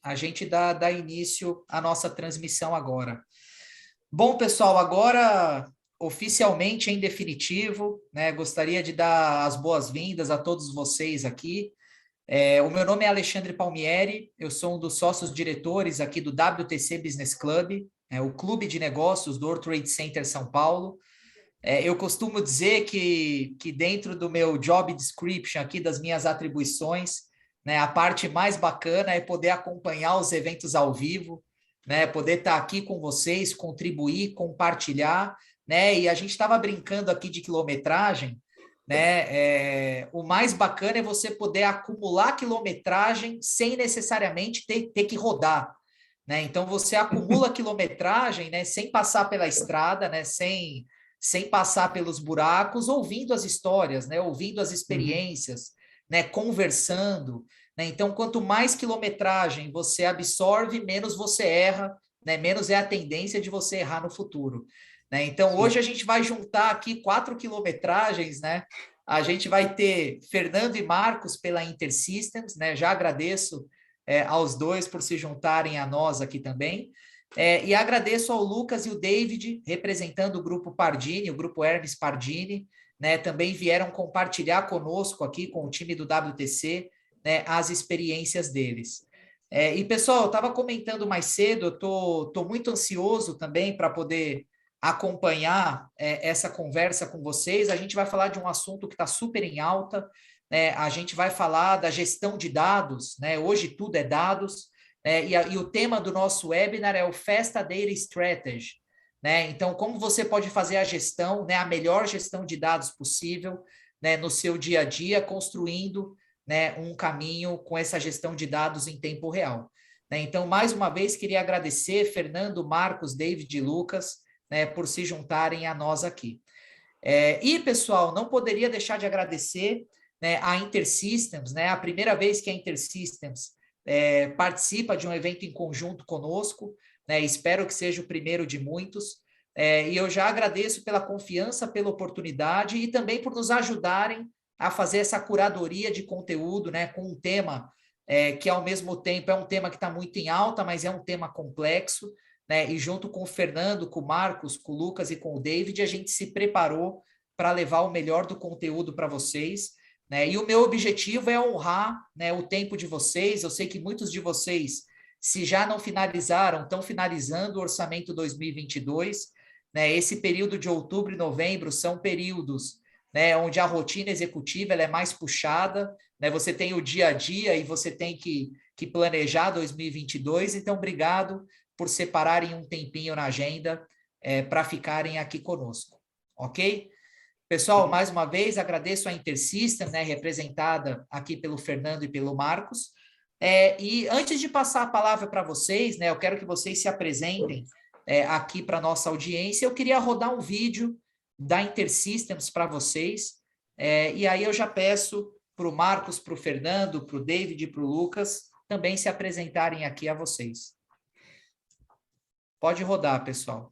a gente dá início à nossa transmissão agora. Bom, pessoal, agora oficialmente em definitivo, né? Gostaria de dar as boas-vindas a todos vocês aqui. O meu nome é Alexandre Palmieri, eu sou um dos sócios diretores aqui do WTC Business Club, o clube de negócios do World Trade Center São Paulo. Eu costumo dizer que dentro do meu job description aqui, das minhas atribuições, né, a parte mais bacana é poder acompanhar os eventos ao vivo, né, poder estar aqui com vocês, contribuir, compartilhar, né, e a gente estava brincando aqui de quilometragem, né, o mais bacana é você poder acumular quilometragem sem necessariamente ter que rodar, né, então você acumula quilometragem, né, sem passar pela estrada, né, sem passar pelos buracos, ouvindo as histórias, né, ouvindo as experiências, né, conversando, né? Então, quanto mais quilometragem você absorve, menos você erra, né? Menos é a tendência de você errar no futuro, né? Então, hoje a gente vai juntar aqui 4 quilometragens, né? A gente vai ter Fernando e Marcos pela InterSystems, né? Já agradeço aos dois por se juntarem a nós aqui também. E agradeço ao Lucas e o David, representando o Grupo Pardini, o Grupo Hermes Pardini, né? Também vieram compartilhar conosco aqui, com o time do WTC, né, as experiências deles. E, pessoal, eu estava comentando mais cedo, eu tô muito ansioso também para poder acompanhar essa conversa com vocês. A gente vai falar de um assunto que está super em alta, né? A gente vai falar da gestão de dados, né? Hoje tudo é dados, e o tema do nosso webinar é o Festa Data Strategy, né? Então, como você pode fazer a gestão, né, a melhor gestão de dados possível, né, no seu dia a dia, construindo, né, um caminho com essa gestão de dados em tempo real, né? Então, mais uma vez, queria agradecer Fernando, Marcos, David e Lucas, né, por se juntarem a nós aqui. E, pessoal, não poderia deixar de agradecer, né, a InterSystems, né, a primeira vez que a InterSystems participa de um evento em conjunto conosco, né, espero que seja o primeiro de muitos, e eu já agradeço pela confiança, pela oportunidade e também por nos ajudarem a fazer essa curadoria de conteúdo, né, com um tema que, ao mesmo tempo, é um tema que está muito em alta, mas é um tema complexo, né, e junto com o Fernando, com o Marcos, com o Lucas e com o David, a gente se preparou para levar o melhor do conteúdo para vocês, né, e o meu objetivo é honrar, né, o tempo de vocês. Eu sei que muitos de vocês, se já não finalizaram, estão finalizando o orçamento 2022, né, esse período de outubro e novembro são períodos, né, onde a rotina executiva ela é mais puxada, né, você tem o dia a dia e você tem que planejar 2022, então obrigado por separarem um tempinho na agenda para ficarem aqui conosco, ok? Pessoal, mais uma vez agradeço a InterSystems, né, representada aqui pelo Fernando e pelo Marcos, e antes de passar a palavra para vocês, né, eu quero que vocês se apresentem aqui para a nossa audiência. Eu queria rodar um vídeo da InterSystems para vocês, e aí eu já peço para o Marcos, para o Fernando, para o David e para o Lucas também se apresentarem aqui a vocês. Pode rodar, pessoal.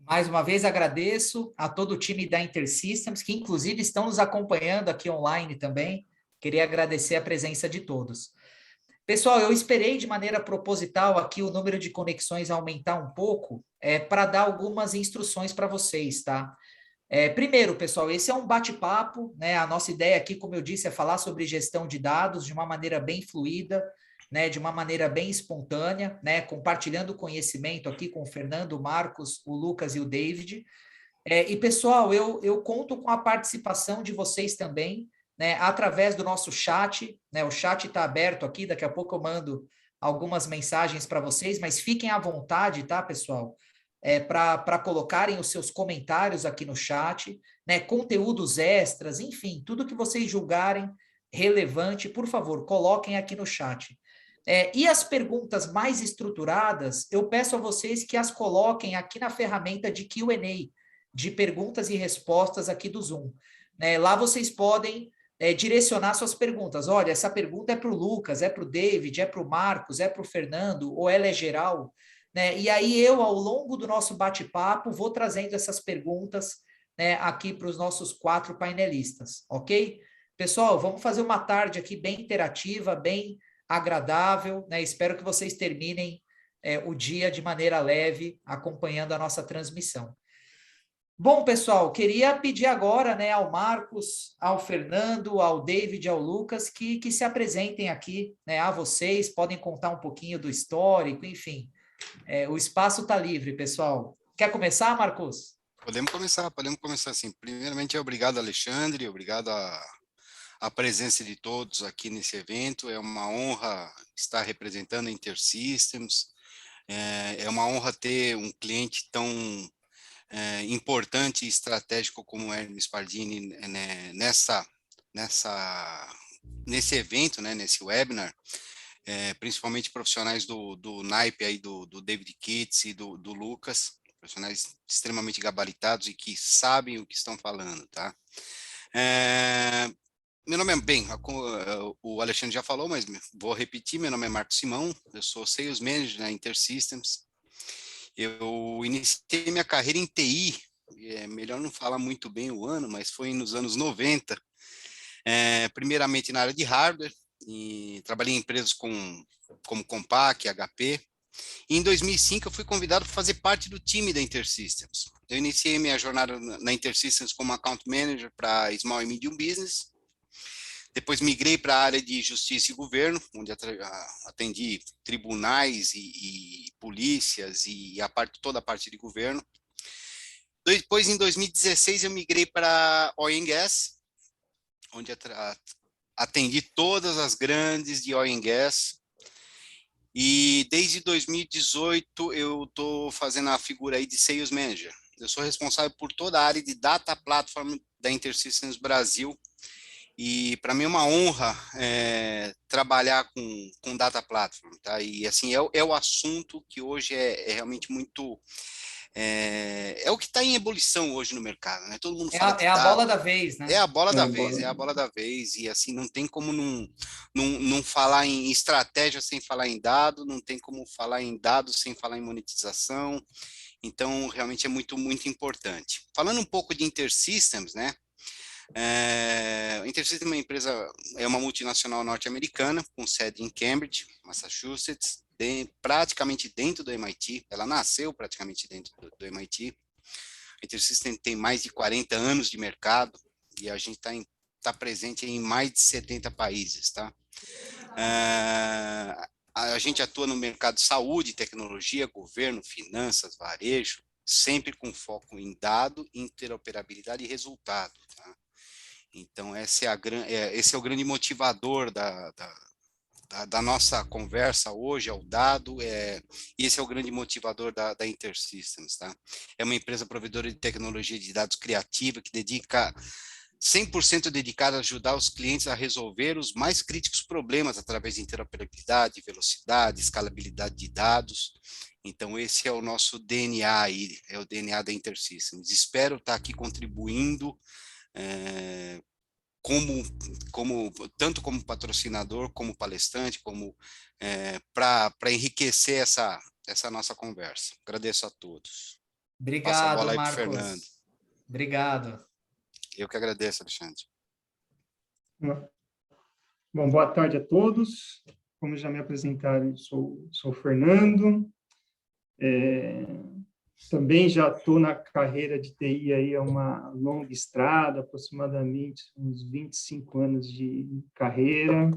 Mais uma vez agradeço a todo o time da InterSystems, que inclusive estão nos acompanhando aqui online também. Queria agradecer a presença de todos. Pessoal, eu esperei de maneira proposital aqui o número de conexões aumentar um pouco, para dar algumas instruções para vocês, tá? Primeiro, pessoal, esse é um bate-papo, né? A nossa ideia aqui, como eu disse, é falar sobre gestão de dados de uma maneira bem fluida, né? De uma maneira bem espontânea, né? Compartilhando conhecimento aqui com o Fernando, o Marcos, o Lucas e o David. E, pessoal, eu conto com a participação de vocês também, né, através do nosso chat, né? O chat está aberto aqui, daqui a pouco eu mando algumas mensagens para vocês, mas fiquem à vontade, tá, pessoal? Para colocarem os seus comentários aqui no chat, né? Conteúdos extras, enfim, tudo que vocês julgarem relevante, por favor, coloquem aqui no chat. E as perguntas mais estruturadas, eu peço a vocês que as coloquem aqui na ferramenta de Q&A, de perguntas e respostas aqui do Zoom. Lá vocês podem direcionar suas perguntas. Olha, essa pergunta é para o Lucas, é para o David, é para o Marcos, é para o Fernando, ou ela é geral? Né? E aí eu, ao longo do nosso bate-papo, vou trazendo essas perguntas, né, aqui para os nossos 4 painelistas, ok? Pessoal, vamos fazer uma tarde aqui bem interativa, bem agradável, né? Espero que vocês terminem o dia de maneira leve, acompanhando a nossa transmissão. Bom, pessoal, queria pedir agora, né, ao Marcos, ao Fernando, ao David, ao Lucas, que se apresentem aqui, né, a vocês, podem contar um pouquinho do histórico, enfim. O espaço está livre, pessoal. Quer começar, Marcos? Podemos começar assim. Primeiramente, obrigado, Alexandre, obrigado a presença de todos aqui nesse evento. É uma honra estar representando a InterSystems. É uma honra ter um cliente tão importante e estratégico como o Hermes Pardini, né, nesse evento, né, nesse webinar, principalmente profissionais do naipe aí do David Kitts e do Lucas, profissionais extremamente gabaritados e que sabem o que estão falando, tá? Meu nome o Alexandre já falou, mas vou repetir, meu nome é Marcos Simão, eu sou Sales Manager na InterSystems. Eu iniciei minha carreira em TI, melhor não falar muito bem o ano, mas foi nos anos 90, primeiramente na área de hardware, e trabalhei em empresas como Compaq, HP, e em 2005 eu fui convidado para fazer parte do time da InterSystems. Eu iniciei minha jornada na InterSystems como Account Manager para Small e Medium Business, depois migrei para a área de justiça e governo, onde atendi tribunais e polícias e toda a parte de governo. Depois, em 2016, eu migrei para Oil and Gas, onde atendi todas as grandes de Oil and Gas. E desde 2018 eu estou fazendo a figura aí de Sales Manager. Eu sou responsável por toda a área de Data Platform da InterSystems Brasil. E para mim é uma honra trabalhar com Data Platform, tá? E assim, é o assunto que hoje é realmente muito... É o que está em ebulição hoje no mercado, né? Todo mundo fala de A bola dados. da vez, É né? a bola da vez, é a bola da vez, e assim, não tem como não falar em estratégia sem falar em dado, não tem como falar em dados sem falar em monetização, então realmente é muito, muito importante. Falando um pouco de InterSystems, né? A InterSystems é uma empresa, é uma multinacional norte-americana, com sede em Cambridge, Massachusetts, praticamente dentro do MIT, ela nasceu praticamente dentro do MIT. A InterSystems tem mais de 40 anos de mercado, e a gente está presente em mais de 70 países, tá? A gente atua no mercado de saúde, tecnologia, governo, finanças, varejo, sempre com foco em dado, interoperabilidade e resultado, tá? Então, esse é o grande motivador da nossa conversa hoje, é o dado, e esse é o grande motivador da InterSystems, tá? É uma empresa provedora de tecnologia de dados criativa que dedica 100% dedicada a ajudar os clientes a resolver os mais críticos problemas através de interoperabilidade, velocidade, escalabilidade de dados. Então, esse é o nosso DNA aí, é o DNA da InterSystems. Espero estar aqui contribuindo tanto como patrocinador, como palestrante, como para enriquecer essa nossa conversa. Agradeço a todos. Passo a Obrigado, bola aí para o Fernando. Marcos. Obrigado. Eu que agradeço, Alexandre. Bom, boa tarde a todos. Como já me apresentaram, sou o Fernando. Também já estou na carreira de TI aí há uma longa estrada, aproximadamente uns 25 anos de carreira.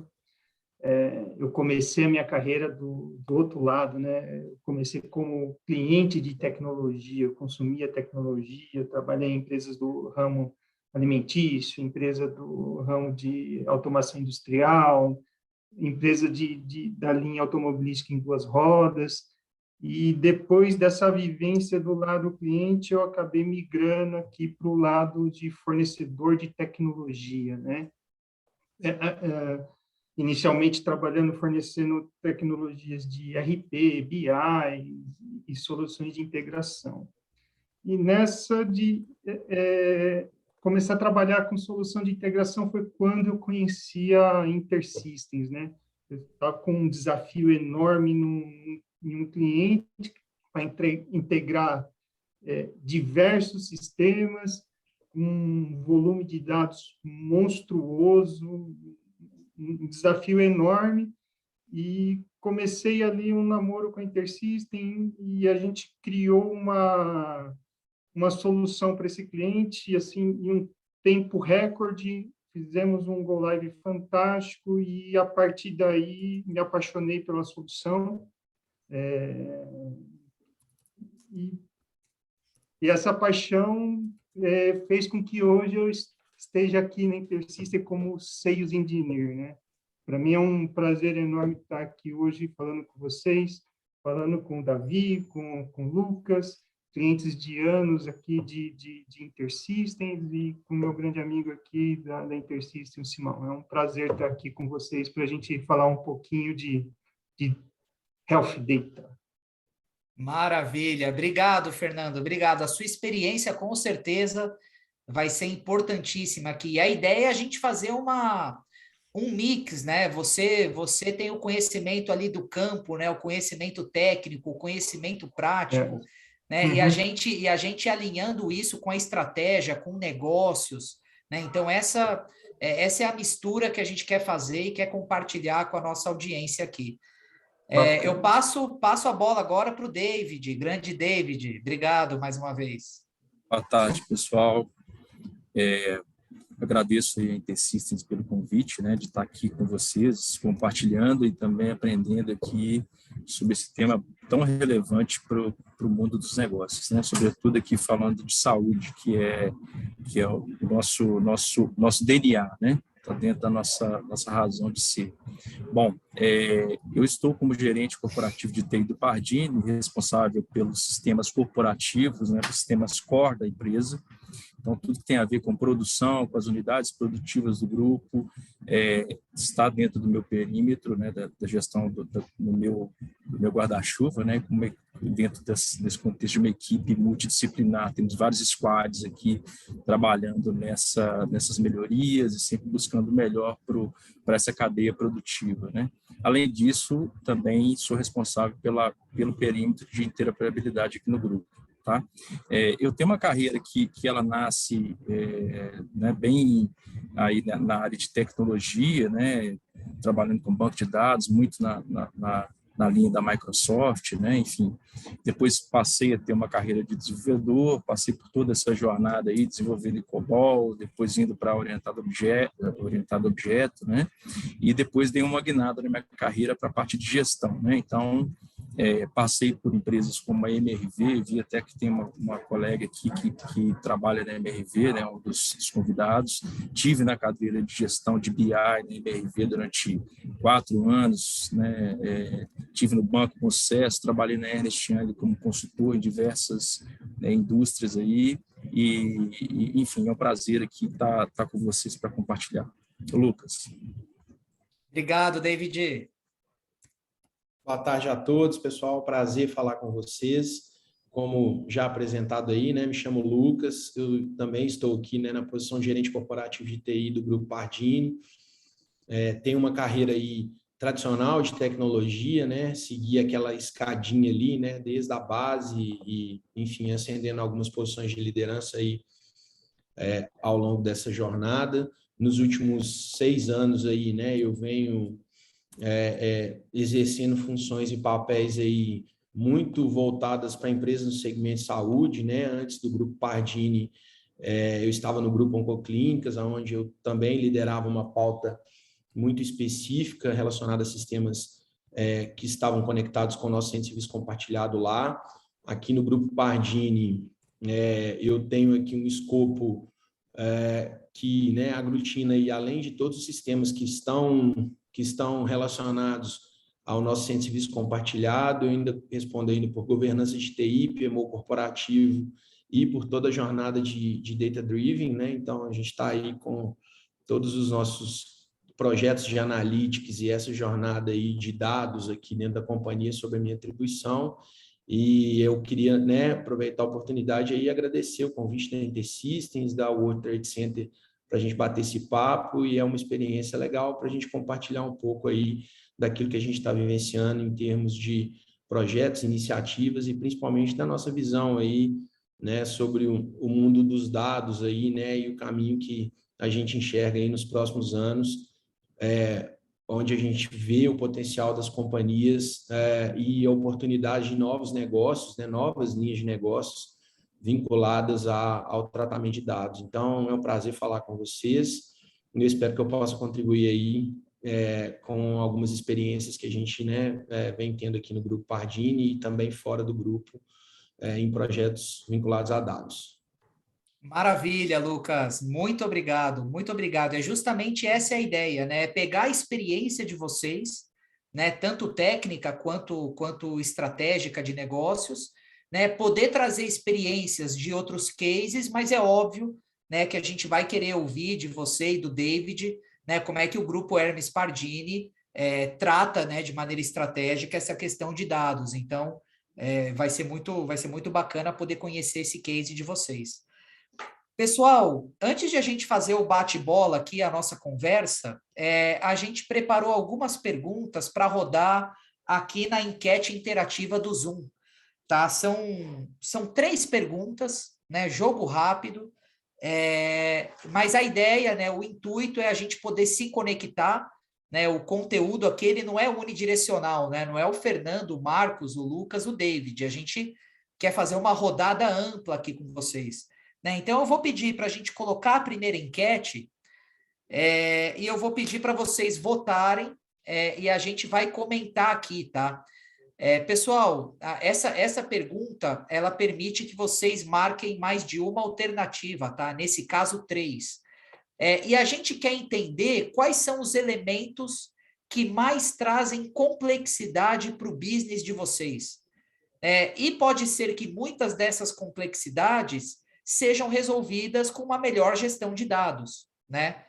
eu comecei a minha carreira do outro lado, né? Eu comecei como cliente de tecnologia, eu consumia tecnologia, trabalhei em empresas do ramo alimentício, empresa do ramo de automação industrial, empresa da linha automobilística em duas rodas, e depois dessa vivência do lado cliente, eu acabei migrando aqui para o lado de fornecedor de tecnologia, né? Inicialmente trabalhando, fornecendo tecnologias de RP, BI e soluções de integração. E nessa de começar a trabalhar com solução de integração foi quando eu conheci a InterSystems, né? Eu estava com um desafio enorme em um cliente para integrar diversos sistemas, um volume de dados monstruoso, um desafio enorme, e comecei ali um namoro com a InterSystems e a gente criou uma solução para esse cliente, e assim, em um tempo recorde, fizemos um go live fantástico, e a partir daí me apaixonei pela solução, e essa paixão fez com que hoje eu esteja aqui na InterSystems como Sales Engineer, né? Para mim é um prazer enorme estar aqui hoje falando com vocês, falando com o Davi, com o Lucas, clientes de anos aqui de InterSystems, e com o meu grande amigo aqui da InterSystems, Simão. É um prazer estar aqui com vocês para a gente falar um pouquinho de Health Data. Maravilha. Obrigado, Fernando. Obrigado. A sua experiência, com certeza, vai ser importantíssima aqui. E a ideia é a gente fazer um mix, né? Você tem o conhecimento ali do campo, né? O conhecimento técnico, o conhecimento prático, né? Uhum. E a gente alinhando isso com a estratégia, com negócios, né? Então, essa é a mistura que a gente quer fazer e quer compartilhar com a nossa audiência aqui. Eu passo a bola agora para o David, grande David. Obrigado mais uma vez. Boa tarde, pessoal. Agradeço a InterSystems pelo convite, né, de estar aqui com vocês, compartilhando e também aprendendo aqui sobre esse tema tão relevante para o mundo dos negócios, né, sobretudo aqui falando de saúde, que é o nosso DNA, né, está dentro da nossa razão de ser. Bom, eu estou como gerente corporativo de TI do Pardini, responsável pelos sistemas corporativos, né, os sistemas core da empresa. Então, tudo que tem a ver com produção, com as unidades produtivas do grupo, está dentro do meu perímetro, né, da gestão do meu guarda-chuva, né, dentro desse contexto de uma equipe multidisciplinar. Temos vários squads aqui trabalhando nessas melhorias e sempre buscando o melhor para essa cadeia produtiva, né. Além disso, também sou responsável pelo perímetro de interoperabilidade aqui no grupo. Tá? Eu tenho uma carreira que ela nasce né, bem aí na área de tecnologia, né, trabalhando com banco de dados, muito na linha da Microsoft, né, enfim. Depois passei a ter uma carreira de desenvolvedor, passei por toda essa jornada aí, desenvolvendo em COBOL, depois indo para orientado objeto, né, e depois dei uma guinada na minha carreira para a parte de gestão, né, então passei por empresas como a MRV, vi até que tem uma colega aqui que trabalha na MRV, né, um dos convidados. Tive na cadeira de gestão de BI na MRV durante 4 anos, né, tive no Banco com sucesso, trabalhei na Ernst Young como consultor em diversas indústrias aí, e enfim, é um prazer aqui estar com vocês para compartilhar. Lucas. Obrigado, David. Boa tarde a todos, pessoal. Prazer falar com vocês. Como já apresentado aí, né, me chamo Lucas. Eu também estou aqui, né, na posição de gerente corporativo de TI do Grupo Pardini. Tenho uma carreira aí tradicional de tecnologia, né, segui aquela escadinha ali, né, desde a base e, enfim, ascendendo algumas posições de liderança aí ao longo dessa jornada. Nos últimos 6 anos aí, né, eu venho exercendo funções e papéis aí muito voltadas para empresas no segmento de saúde, né? Antes do Grupo Pardini, eu estava no Grupo Oncoclínicas, onde eu também liderava uma pauta muito específica relacionada a sistemas que estavam conectados com o nosso centro de serviço compartilhado lá. Aqui no Grupo Pardini, eu tenho aqui um escopo que, né, aglutina, e além de todos os sistemas que estão relacionados ao nosso centro de serviço compartilhado, eu ainda respondo ainda por governança de TI, PMO corporativo e por toda a jornada de Data Driven, né? Então, a gente está aí com todos os nossos projetos de analytics e essa jornada aí de dados aqui dentro da companhia sob a minha atribuição. E eu queria, né, aproveitar a oportunidade aí e agradecer o convite da InterSystems, da World Trade Center, para a gente bater esse papo, e é uma experiência legal para a gente compartilhar um pouco aí daquilo que a gente está vivenciando em termos de projetos, iniciativas e principalmente da nossa visão aí, né, sobre o mundo dos dados aí, né, e o caminho que a gente enxerga aí nos próximos anos, onde a gente vê o potencial das companhias e a oportunidade de novos negócios, né, novas linhas de negócios vinculadas ao tratamento de dados. Então, é um prazer falar com vocês. Eu espero que eu possa contribuir aí com algumas experiências que a gente, né, vem tendo aqui no Grupo Pardini e também fora do grupo, em projetos vinculados a dados. Maravilha, Lucas. Muito obrigado, muito obrigado. É justamente essa a ideia, né? Pegar a experiência de vocês, né? Tanto técnica quanto estratégica de negócios, né? Poder trazer experiências de outros cases, mas é óbvio, né, que a gente vai querer ouvir de você e do David, né? Como é que o grupo Hermes Pardini trata, né, de maneira estratégica essa questão de dados. Então, vai ser muito bacana poder conhecer esse case de vocês. Pessoal, antes de a gente fazer o bate-bola aqui, a nossa conversa, a gente preparou algumas perguntas para rodar aqui na enquete interativa do Zoom, tá? São 3 perguntas, né? Jogo rápido, mas a ideia, né? O intuito é a gente poder se conectar, né? O conteúdo aqui, ele não é unidirecional, né? Não é o Fernando, o Marcos, o Lucas, o David. A gente quer fazer uma rodada ampla aqui com vocês. Né? Então, eu vou pedir para a gente colocar a primeira enquete e eu vou pedir para vocês votarem e a gente vai comentar aqui, tá? Pessoal, essa pergunta, ela permite que vocês marquem mais de uma alternativa, tá? Nesse caso, 3. E a gente quer entender quais são os elementos que mais trazem complexidade para o business de vocês. E pode ser que muitas dessas complexidades sejam resolvidas com uma melhor gestão de dados, né?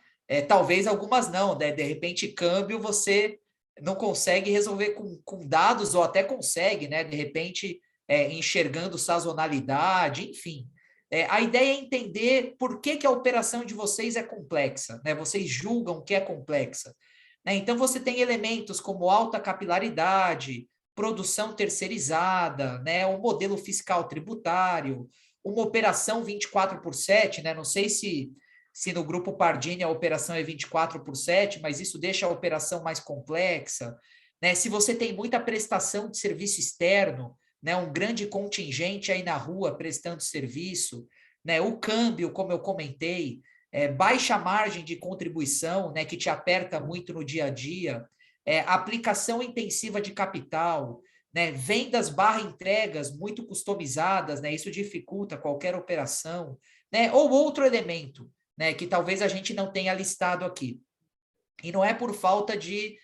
Talvez algumas não, né? De repente, câmbio você não consegue resolver com dados, ou até consegue, né? De repente, enxergando sazonalidade, enfim. A ideia é entender por que a operação de vocês é complexa, né? Vocês julgam que é complexa. Né? Então, você tem elementos como alta capilaridade, produção terceirizada, né? O modelo fiscal tributário, uma operação 24/7, né? Não sei se no Grupo Pardini a operação é 24/7, mas isso deixa a operação mais complexa, né? Se você tem muita prestação de serviço externo, né? Um grande contingente aí na rua prestando serviço, né? O câmbio, como eu comentei, baixa margem de contribuição, né? Que te aperta muito no dia a dia, aplicação intensiva de capital, né, vendas / entregas muito customizadas, né, isso dificulta qualquer operação, né, ou outro elemento, né, que talvez a gente não tenha listado aqui. E não é por falta de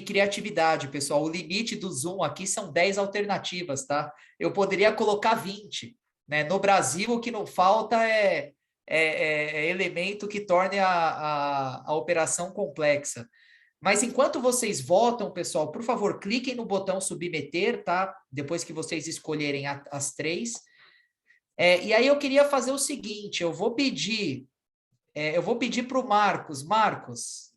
criatividade, pessoal. O limite do Zoom aqui são 10 alternativas, tá? Eu poderia colocar 20. Né? No Brasil, o que não falta é elemento que torne a operação complexa. Mas enquanto vocês votam, pessoal, por favor, cliquem no botão submeter, tá? Depois que vocês escolherem as 3. E aí eu queria fazer o seguinte, eu vou pedir para o Marcos. Marcos,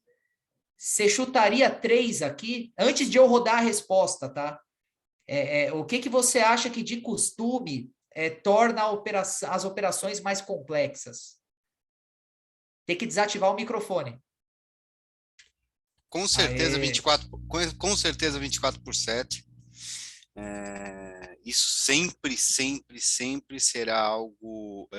você chutaria 3 aqui? Antes de eu rodar a resposta, tá? O que você acha que, de costume, torna as operações mais complexas? Tem que desativar o microfone. Com certeza 24/7. isso sempre será algo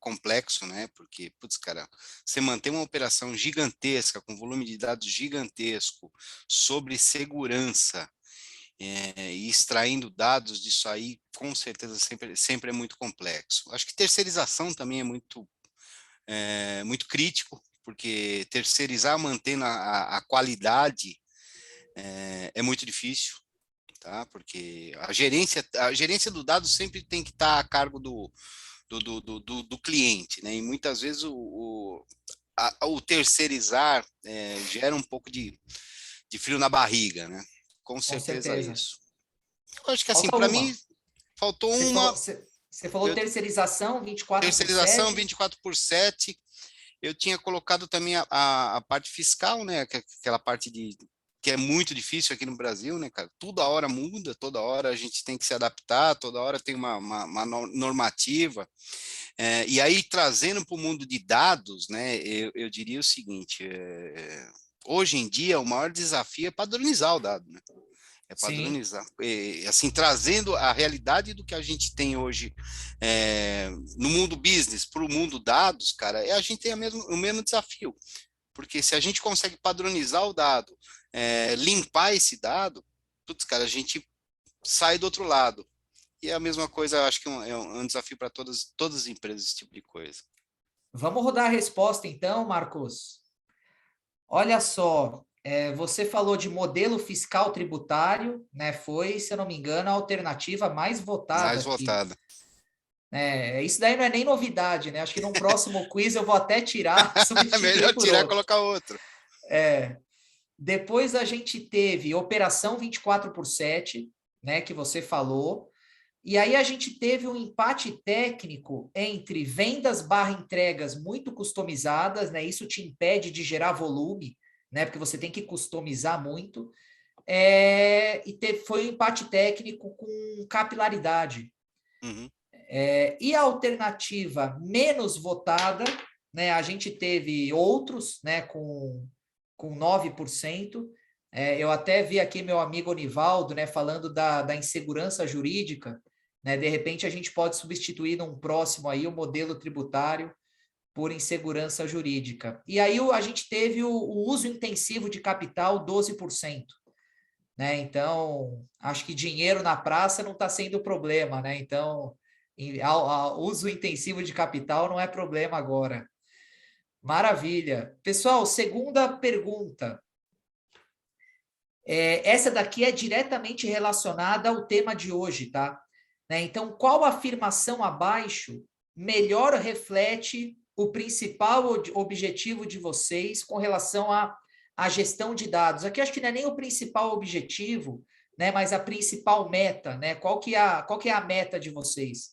complexo, né? Porque, putz, cara, você manter uma operação gigantesca, com volume de dados gigantesco, sobre segurança, e extraindo dados disso aí, com certeza sempre é muito complexo. Acho que terceirização também é muito crítico, porque terceirizar mantendo a qualidade é muito difícil, tá? Porque a gerência do dado sempre tem que estar a cargo do cliente, né? E muitas vezes o terceirizar gera um pouco de frio na barriga, né? Com Com certeza certeza. isso. Eu acho que assim, Falta para uma. mim, faltou Você falou terceirização 24/7. Terceirização 24/7. Eu tinha colocado também a parte fiscal, né? Aquela parte que é muito difícil aqui no Brasil, né, cara? Toda hora muda, toda hora a gente tem que se adaptar, toda hora tem uma normativa. E aí, trazendo para o mundo de dados, né, eu diria o seguinte, hoje em dia, o maior desafio é padronizar o dado, né? É padronizar. Assim, trazendo a realidade do que a gente tem hoje no mundo business para o mundo dados, cara, a gente tem o mesmo desafio. Porque se a gente consegue padronizar o dado, limpar esse dado, putz, cara, a gente sai do outro lado. E é a mesma coisa, acho que é um desafio para todas as empresas, esse tipo de coisa. Vamos rodar a resposta então, Marcos. Olha só, você falou de modelo fiscal tributário, né? Foi, se eu não me engano, a alternativa mais votada Mais aqui. votada. Isso daí não é nem novidade, né? Acho que no próximo quiz eu vou até tirar, substituir Melhor por tirar e outro. colocar outro. Depois a gente teve Operação 24/7, né? Que você falou. E aí a gente teve um empate técnico entre vendas/entregas muito customizadas, né? Isso te impede de gerar volume, né? Porque você tem que customizar muito. Foi um empate técnico com capilaridade. Uhum. E a alternativa menos votada, né? A gente teve outros, né? Com 9%. Eu até vi aqui meu amigo Onivaldo, né? Falando da insegurança jurídica. Né? De repente, a gente pode substituir num próximo aí o modelo tributário por insegurança jurídica. E aí a gente teve o uso intensivo de capital, 12%. Né? Então, acho que dinheiro na praça não está sendo problema. Né? Então, uso intensivo de capital não é problema agora. Maravilha. Pessoal, segunda pergunta. Essa daqui é diretamente relacionada ao tema de hoje, tá? Né? Então, qual afirmação abaixo melhor reflete o principal objetivo de vocês com relação à gestão de dados? Aqui acho que não é nem o principal objetivo, né, mas a principal meta, né? Qual que é a meta de vocês?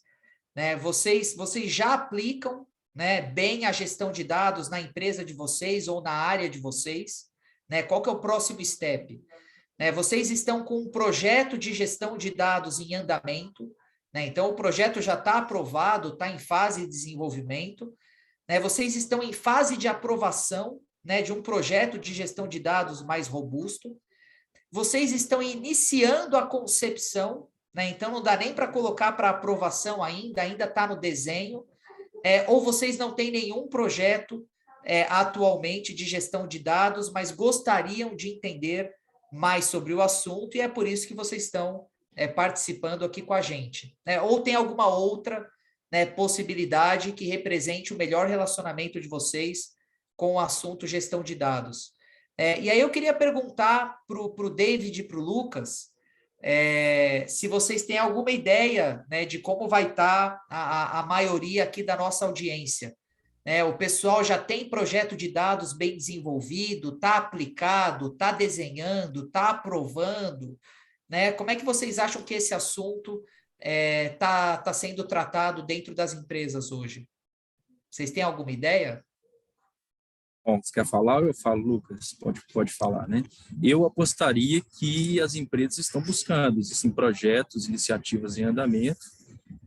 Né? Vocês já aplicam, né, bem a gestão de dados na empresa de vocês ou na área de vocês? Né? Qual que é o próximo step? Vocês estão com um projeto de gestão de dados em andamento, né? Então, o projeto já está aprovado, está em fase de desenvolvimento. Né? Vocês estão em fase de aprovação, né, de um projeto de gestão de dados mais robusto. Vocês estão iniciando a concepção, né? Então, não dá nem para colocar para aprovação ainda está no desenho. Ou vocês não têm nenhum projeto atualmente de gestão de dados, mas gostariam de entender mais sobre o assunto, e é por isso que vocês estão participando aqui com a gente. Né? Ou tem alguma outra, né, possibilidade que represente o melhor relacionamento de vocês com o assunto gestão de dados. E aí eu queria perguntar para o David e para o Lucas se vocês têm alguma ideia, né, de como vai estar a maioria aqui da nossa audiência. O pessoal já tem projeto de dados bem desenvolvido, está aplicado, está desenhando, está aprovando, né? Como é que vocês acham que esse assunto tá sendo tratado dentro das empresas hoje? Vocês têm alguma ideia? Bom, você quer falar ou eu falo, Lucas? Pode falar, né? Eu apostaria que as empresas estão buscando, existem projetos, iniciativas em andamento,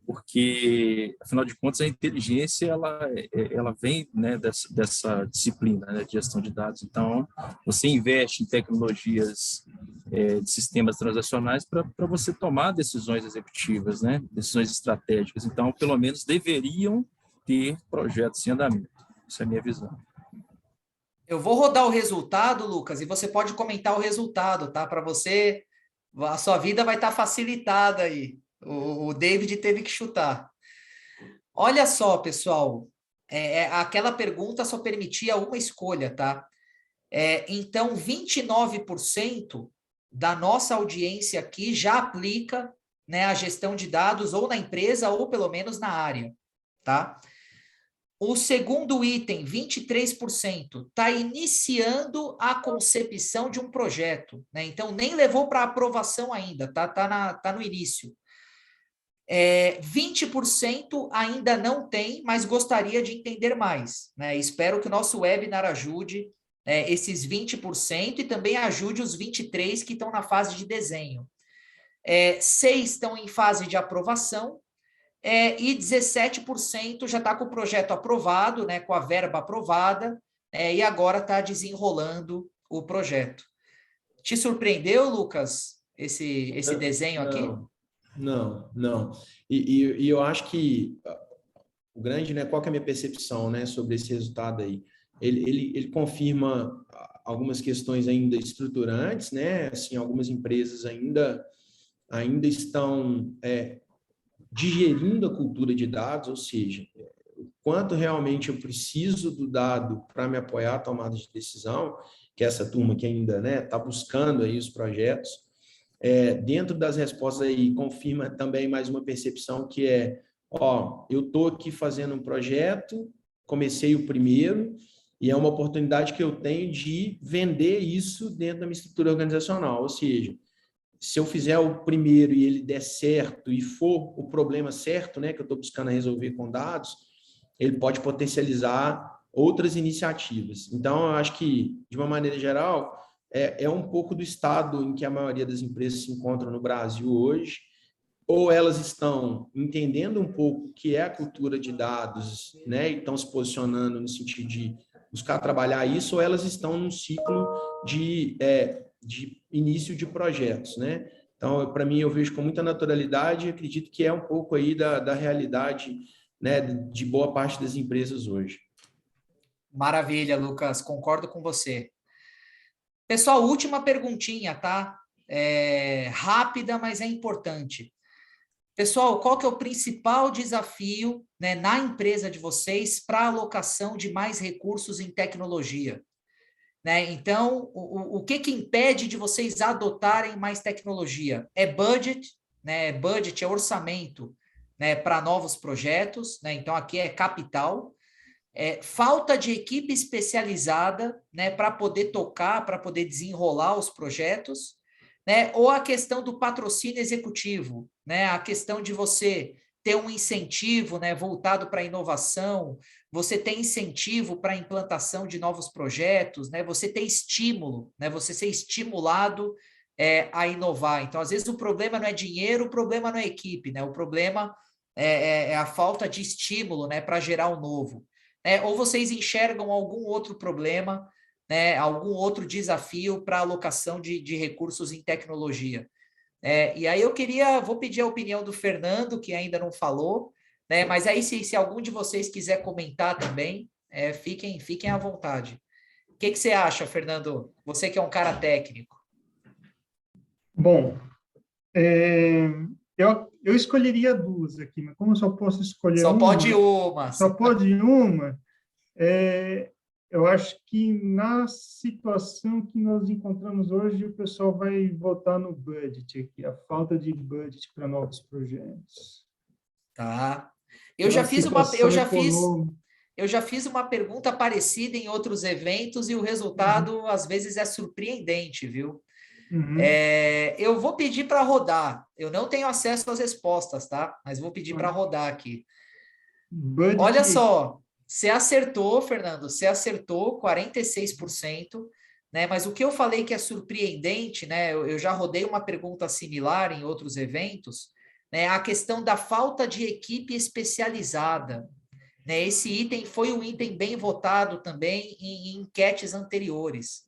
porque, afinal de contas, a inteligência ela vem, né, dessa disciplina, né, de gestão de dados. Então, você investe em tecnologias de sistemas transacionais para você tomar decisões executivas, né? Decisões estratégicas. Então, pelo menos deveriam ter projetos em andamento. Essa é a minha visão. Eu vou rodar o resultado, Lucas, e você pode comentar o resultado, tá? Para você, a sua vida vai estar facilitada aí. O David teve que chutar. Olha só, pessoal, aquela pergunta só permitia uma escolha, tá? Então, 29% da nossa audiência aqui já aplica, né, a gestão de dados ou na empresa ou pelo menos na área, tá? O segundo item, 23%, está iniciando a concepção de um projeto, né? Então, nem levou para aprovação ainda, tá no início. 20% ainda não tem, mas gostaria de entender mais, né? Espero que o nosso webinar ajude esses 20% e também ajude os 23% que estão na fase de desenho. 6 estão em fase de aprovação, e 17% já está com o projeto aprovado, né, com a verba aprovada, e agora está desenrolando o projeto. Te surpreendeu, Lucas, esse desenho aqui? Não. E eu acho que o grande, né, qual que é a minha percepção, né, sobre esse resultado aí? Ele confirma algumas questões ainda estruturantes, né? Assim, algumas empresas ainda estão digerindo a cultura de dados, ou seja, o quanto realmente eu preciso do dado para me apoiar a tomada de decisão, que é essa turma que ainda, né, está buscando aí os projetos. Dentro das respostas aí, confirma também mais uma percepção que eu estou aqui fazendo um projeto, comecei o primeiro, e é uma oportunidade que eu tenho de vender isso dentro da minha estrutura organizacional, ou seja, se eu fizer o primeiro e ele der certo e for o problema certo, né, que eu estou buscando resolver com dados, ele pode potencializar outras iniciativas. Então, eu acho que, de uma maneira geral, é um pouco do estado em que a maioria das empresas se encontram no Brasil hoje, ou elas estão entendendo um pouco o que é a cultura de dados, né, e estão se posicionando no sentido de buscar trabalhar isso, ou elas estão num ciclo de início de projetos, né? Então, para mim, eu vejo com muita naturalidade e acredito que é um pouco aí da realidade, né, de boa parte das empresas hoje. Maravilha, Lucas, concordo com você. Pessoal, última perguntinha, tá? Rápida, mas é importante. Pessoal, qual que é o principal desafio, né, na empresa de vocês para a alocação de mais recursos em tecnologia? Né? Então, o que impede de vocês adotarem mais tecnologia? É budget, né? Budget é orçamento, né, para novos projetos, né? Então, aqui é capital. Falta de equipe especializada, né, para poder tocar, para poder desenrolar os projetos, né? Ou a questão do patrocínio executivo, né? A questão de você ter um incentivo, né, voltado para a inovação, você tem incentivo para a implantação de novos projetos, né? Você tem estímulo, né? Você ser estimulado a inovar. Então, às vezes, o problema não é dinheiro, o problema não é equipe, né? O problema é a falta de estímulo, né, para gerar o novo. Ou vocês enxergam algum outro problema, né, algum outro desafio para a alocação de recursos em tecnologia. E aí vou pedir a opinião do Fernando, que ainda não falou, né, mas aí se algum de vocês quiser comentar também, fiquem à vontade. O que você acha, Fernando? Você que é um cara técnico. Bom, eu escolheria duas aqui, mas como eu só posso escolher uma... Só pode uma. Eu acho que na situação que nós encontramos hoje, o pessoal vai votar no budget aqui, a falta de budget para novos projetos. Tá. Eu já fiz uma pergunta parecida em outros eventos e o resultado, às vezes, é surpreendente, viu? Uhum. Eu vou pedir para rodar. Eu não tenho acesso às respostas, tá? Mas vou pedir para rodar aqui. Budget. Olha só, você acertou, Fernando, você acertou 46%, né? Mas o que eu falei que é surpreendente, né? Eu já rodei uma pergunta similar em outros eventos, né? A questão da falta de equipe especializada, né? Esse item foi um item bem votado também em enquetes anteriores,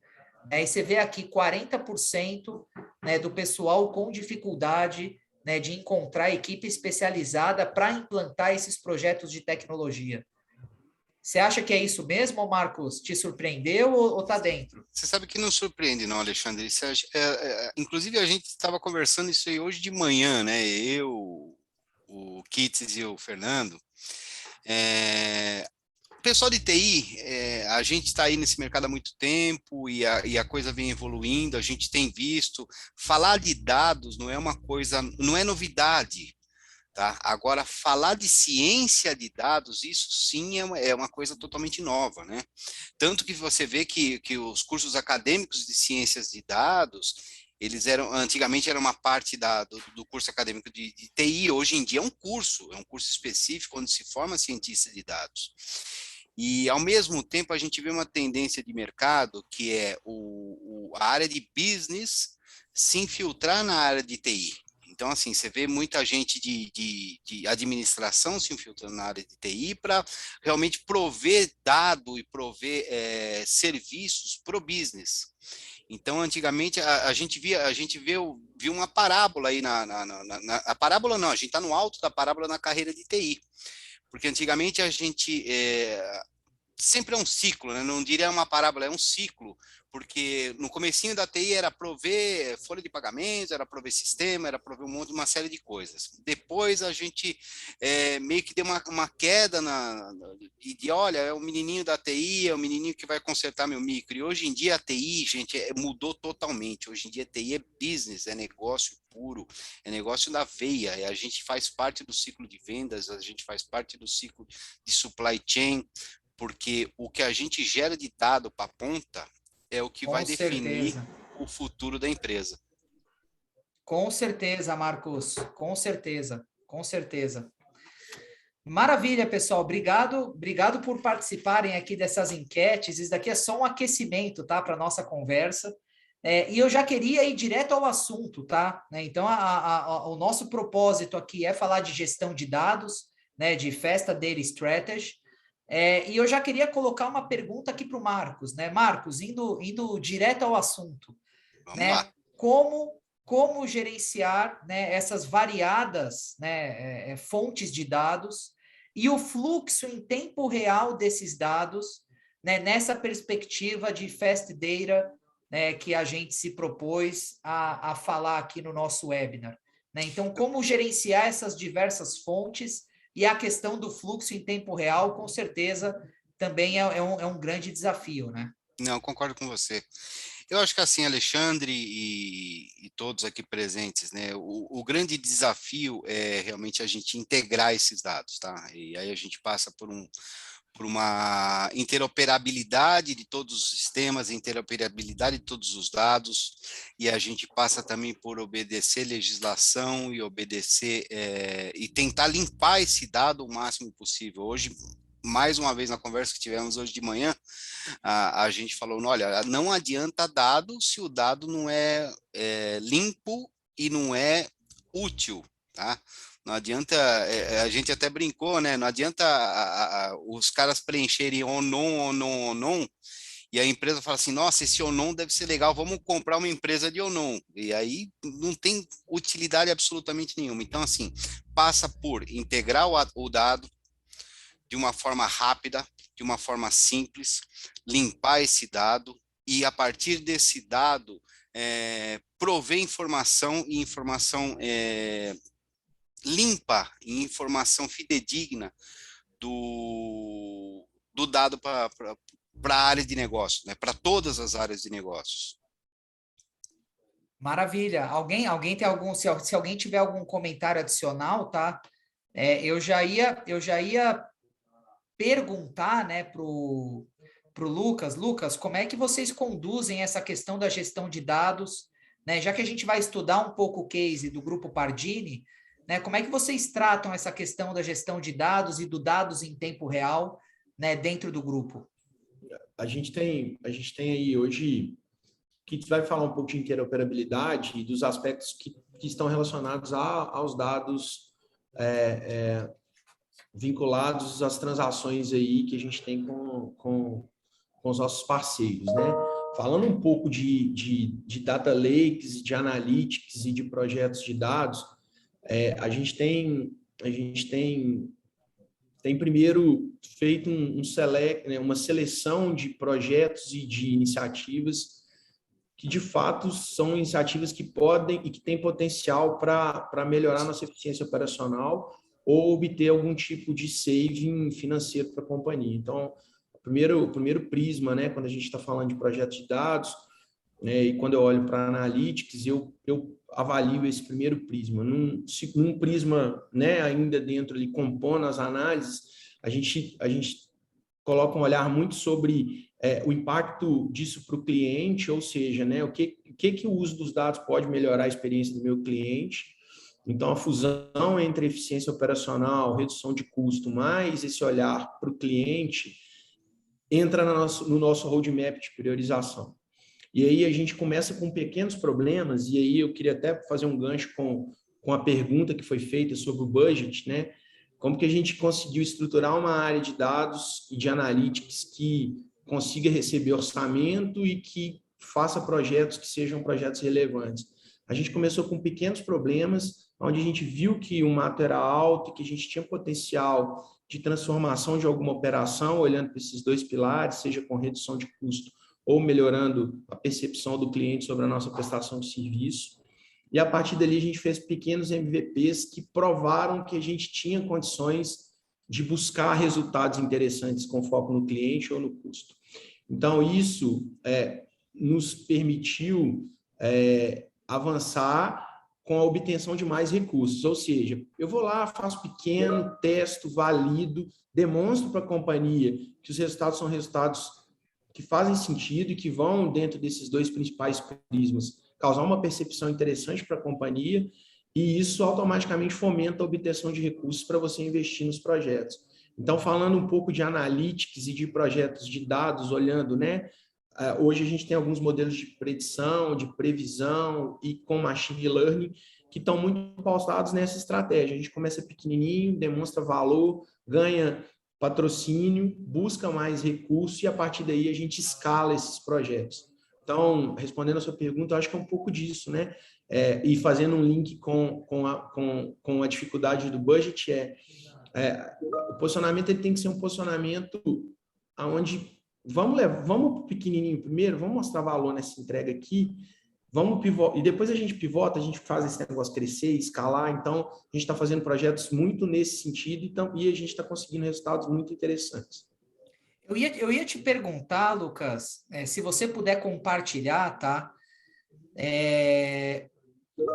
E você vê aqui 40%, né, do pessoal com dificuldade, né, de encontrar equipe especializada para implantar esses projetos de tecnologia. Você acha que é isso mesmo, Marcos? Te surpreendeu ou está dentro? Você sabe que não surpreende, não, Alexandre. Isso inclusive, a gente estava conversando isso aí hoje de manhã, né? Eu, o Kitts e o Fernando. O pessoal de TI, a gente está aí nesse mercado há muito tempo e a coisa vem evoluindo, a gente tem visto. Falar de dados não é uma coisa, não é novidade. Tá? Agora, falar de ciência de dados, isso sim é uma coisa totalmente nova, né? Tanto que você vê que os acadêmicos de ciências de dados, eles antigamente era uma parte do curso acadêmico de TI, hoje em dia é um curso específico onde se forma cientista de dados. E, ao mesmo tempo, a gente vê uma tendência de mercado que é a área de business se infiltrar na área de TI. Então, assim, você vê muita gente de administração se infiltrando na área de TI para realmente prover dado e prover serviços para o business. Então, antigamente, a gente viu uma parábola aí, a parábola não, a gente está no alto da parábola na carreira de TI. Porque antigamente a gente... sempre é um ciclo, né? Não diria uma parábola, é um ciclo, porque no comecinho da TI era prover folha de pagamentos, era prover sistema, era prover uma série de coisas. Depois a gente meio que deu uma queda olha, é o menininho da TI, é o menininho que vai consertar meu micro. E hoje em dia a TI, gente, mudou totalmente. Hoje em dia a TI é business, é negócio puro, é negócio da veia. A gente faz parte do ciclo de vendas, a gente faz parte do ciclo de supply chain, porque o que a gente gera de dado para a ponta é o que vai definir o futuro da empresa. Com certeza, Marcos, com certeza, com certeza. Maravilha, pessoal, obrigado por participarem aqui dessas enquetes. Isso daqui é só um aquecimento, tá, para nossa conversa. E eu já queria ir direto ao assunto, tá? Então, o nosso propósito aqui é falar de gestão de dados, né, de Festa Data Strategy. E eu já queria colocar uma pergunta aqui para o Marcos, né? Marcos, indo direto ao assunto, Vamos né? lá. Como gerenciar, né, essas variadas, né, fontes de dados e o fluxo em tempo real desses dados, né, nessa perspectiva de Fast Data, né, que a gente se propôs a falar aqui no nosso webinar, né? Então, como gerenciar essas diversas fontes e a questão do fluxo em tempo real, com certeza, também é um grande desafio, né? Não, concordo com você. Eu acho que assim, Alexandre e todos aqui presentes, né, o grande desafio é realmente a gente integrar esses dados, tá? E aí a gente passa por uma interoperabilidade de todos os sistemas, interoperabilidade de todos os dados, e a gente passa também por obedecer legislação e obedecer e tentar limpar esse dado o máximo possível. Hoje, mais uma vez na conversa que tivemos hoje de manhã, a gente falou, olha, não adianta dado se o dado não é limpo e não é útil, tá? Não adianta, a gente até brincou, né? Não adianta os caras preencherem ou não, e a empresa fala assim, nossa, esse ou não deve ser legal, vamos comprar uma empresa de ou não. E aí não tem utilidade absolutamente nenhuma. Então, assim, passa por integrar o dado de uma forma rápida, de uma forma simples, limpar esse dado e, a partir desse dado, prover informação e informação limpa e informação fidedigna do dado para a área de negócio, né? Para todas as áreas de negócios. Maravilha. Alguém tem algum, se alguém tiver algum comentário adicional, tá? Eu já ia perguntar, né, pro Lucas. Lucas, como é que vocês conduzem essa questão da gestão de dados, né? Já que a gente vai estudar um pouco o case do Grupo Pardini, né? Como é que vocês tratam essa questão da gestão de dados e do dados em tempo real, né, dentro do grupo? A gente tem aí hoje, que vai falar um pouco de interoperabilidade e dos aspectos que estão relacionados aos dados vinculados às transações aí que a gente tem com os nossos parceiros, né? falando um pouco de data lakes, de analytics e de projetos de dados, a gente tem primeiro feito uma seleção de projetos e de iniciativas que, de fato, são iniciativas que podem e que têm potencial para melhorar nossa eficiência operacional ou obter algum tipo de saving financeiro para a companhia. Então, o primeiro prisma, né, quando a gente está falando de projetos de dados, né, e quando eu olho para analytics, eu avalio esse primeiro prisma. Num prisma, né, ainda dentro ali, compondo as análises, a gente coloca um olhar muito sobre o impacto disso para o cliente, ou seja, né, o que o uso dos dados pode melhorar a experiência do meu cliente. Então, a fusão entre eficiência operacional, redução de custo, mais esse olhar para o cliente, entra no nosso roadmap de priorização. E aí a gente começa com pequenos problemas, e aí eu queria até fazer um gancho com a pergunta que foi feita sobre o budget, né? Como que a gente conseguiu estruturar uma área de dados e de analytics que consiga receber orçamento e que faça projetos que sejam projetos relevantes. A gente começou com pequenos problemas, onde a gente viu que o mato era alto e que a gente tinha potencial de transformação de alguma operação, olhando para esses dois pilares, seja com redução de custo ou melhorando a percepção do cliente sobre a nossa prestação de serviço. E a partir dali a gente fez pequenos MVPs que provaram que a gente tinha condições de buscar resultados interessantes com foco no cliente ou no custo. Então, isso nos permitiu avançar com a obtenção de mais recursos. Ou seja, eu vou lá, faço pequeno, testo, valido, demonstro para a companhia que os resultados são resultados que fazem sentido e que vão, dentro desses dois principais prismas, causar uma percepção interessante para a companhia, e isso automaticamente fomenta a obtenção de recursos para você investir nos projetos. Então, falando um pouco de analytics e de projetos de dados, olhando, né? Hoje a gente tem alguns modelos de predição, de previsão e com machine learning que estão muito pautados nessa estratégia. A gente começa pequenininho, demonstra valor, ganha patrocínio, busca mais recursos e a partir daí a gente escala esses projetos. Então, respondendo a sua pergunta, eu acho que é um pouco disso, né? E fazendo um link com a dificuldade do budget, o posicionamento ele tem que ser um posicionamento onde vamos pequenininho primeiro, vamos mostrar valor nessa entrega aqui, vamos pivotar, e depois a gente pivota, a gente faz esse negócio crescer, escalar. Então, a gente está fazendo projetos muito nesse sentido e a gente está conseguindo resultados muito interessantes. Eu ia te perguntar, Lucas, se você puder compartilhar, tá?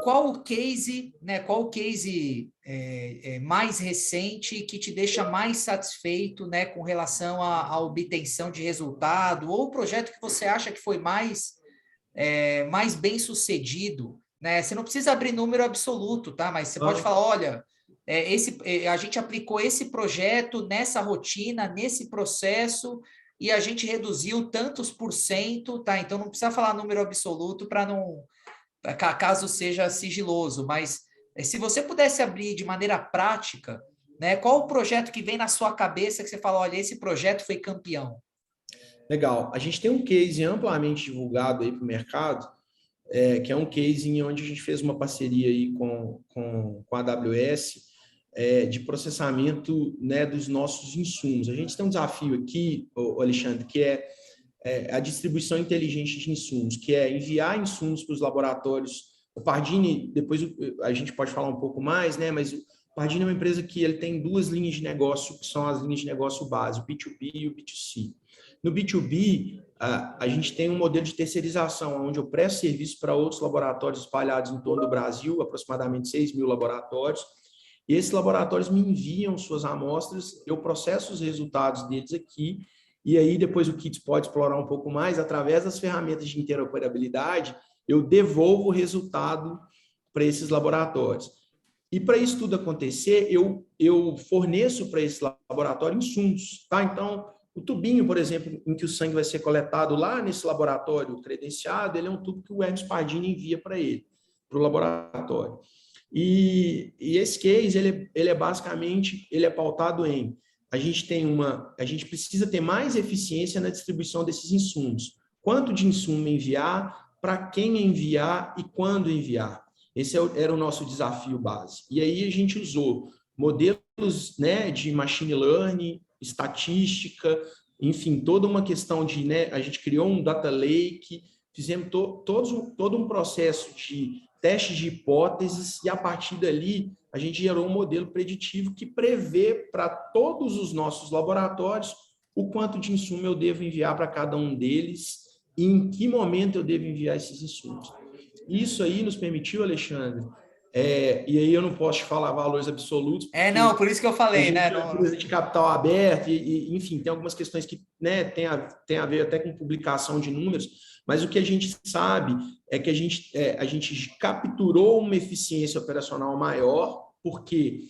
Qual o case, né? Qual o case mais recente que te deixa mais satisfeito, né, com relação à obtenção de resultado, ou o projeto que você acha que foi mais bem sucedido, né? Você não precisa abrir número absoluto, tá? Mas você pode falar, olha, a gente aplicou esse projeto nessa rotina, nesse processo, e a gente reduziu tantos %, tá? Então não precisa falar número absoluto para não, caso seja sigiloso, mas se você pudesse abrir de maneira prática, né? Qual o projeto que vem na sua cabeça que você fala, olha, esse projeto foi campeão? Legal. A gente tem um case amplamente divulgado aí para o mercado, que é um case em onde a gente fez uma parceria aí com a AWS de processamento, né, dos nossos insumos. A gente tem um desafio aqui, Alexandre, que é a distribuição inteligente de insumos, que é enviar insumos para os laboratórios. O Pardini, depois a gente pode falar um pouco mais, né, mas o Pardini é uma empresa que ele tem duas linhas de negócio, que são as linhas de negócio base, o B2B e o B2C. No B2B, a gente tem um modelo de terceirização, onde eu presto serviço para outros laboratórios espalhados em torno do Brasil, aproximadamente 6.000 laboratórios, e esses laboratórios me enviam suas amostras, eu processo os resultados deles aqui, e aí depois o Kits pode explorar um pouco mais, através das ferramentas de interoperabilidade, eu devolvo o resultado para esses laboratórios. E para isso tudo acontecer, eu forneço para esse laboratório insumos, tá? Então, o tubinho, por exemplo, em que o sangue vai ser coletado lá nesse laboratório credenciado, ele é um tubo que o Hermes Pardini envia para ele, para o laboratório. E esse case, ele é basicamente, ele é pautado em, a gente precisa ter mais eficiência na distribuição desses insumos. quanto de insumo enviar, para quem enviar e quando enviar. Esse era o nosso desafio base. E aí a gente usou modelos, né, de machine learning, estatística, enfim, toda uma questão de, né, a gente criou um data lake, fizemos todo um processo de teste de hipóteses e a partir dali a gente gerou um modelo preditivo que prevê para todos os nossos laboratórios o quanto de insumo eu devo enviar para cada um deles e em que momento eu devo enviar esses insumos. Isso aí nos permitiu, Alexandre, e aí eu não posso te falar valores absolutos. Não, por isso que eu falei, né? De capital aberto, enfim, tem algumas questões que, né, tem a ver até com publicação de números, mas o que a gente sabe é que a gente capturou uma eficiência operacional maior, porque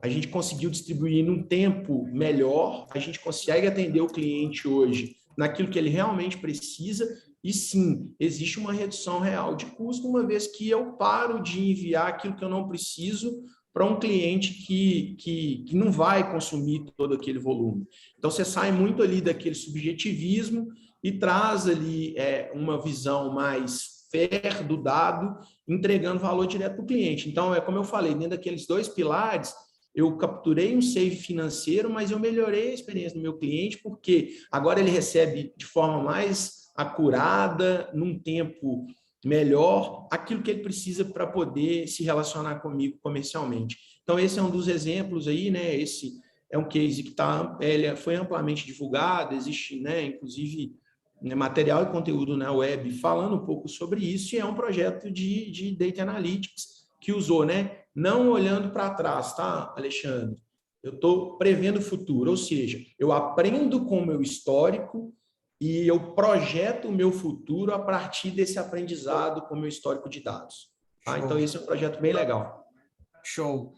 a gente conseguiu distribuir num tempo melhor, a gente consegue atender o cliente hoje naquilo que ele realmente precisa, e sim, existe uma redução real de custo, uma vez que eu paro de enviar aquilo que eu não preciso para um cliente que não vai consumir todo aquele volume. Então, você sai muito ali daquele subjetivismo e traz ali uma visão mais fair do dado, entregando valor direto para o cliente. Então, como eu falei, dentro daqueles 2 pilares, eu capturei um save financeiro, mas eu melhorei a experiência do meu cliente, porque agora ele recebe de forma mais acurada, num tempo melhor, aquilo que ele precisa para poder se relacionar comigo comercialmente. Então, esse é um dos exemplos aí, né? Esse é um case que ele foi amplamente divulgado, existe, né, inclusive, né, material e conteúdo na web falando um pouco sobre isso, e é um projeto de Data Analytics que usou, né? Não olhando para trás, tá, Alexandre? Eu estou prevendo o futuro, ou seja, eu aprendo com o meu histórico e eu projeto o meu futuro a partir desse aprendizado com o meu histórico de dados. Tá? Então, esse é um projeto bem legal. Show.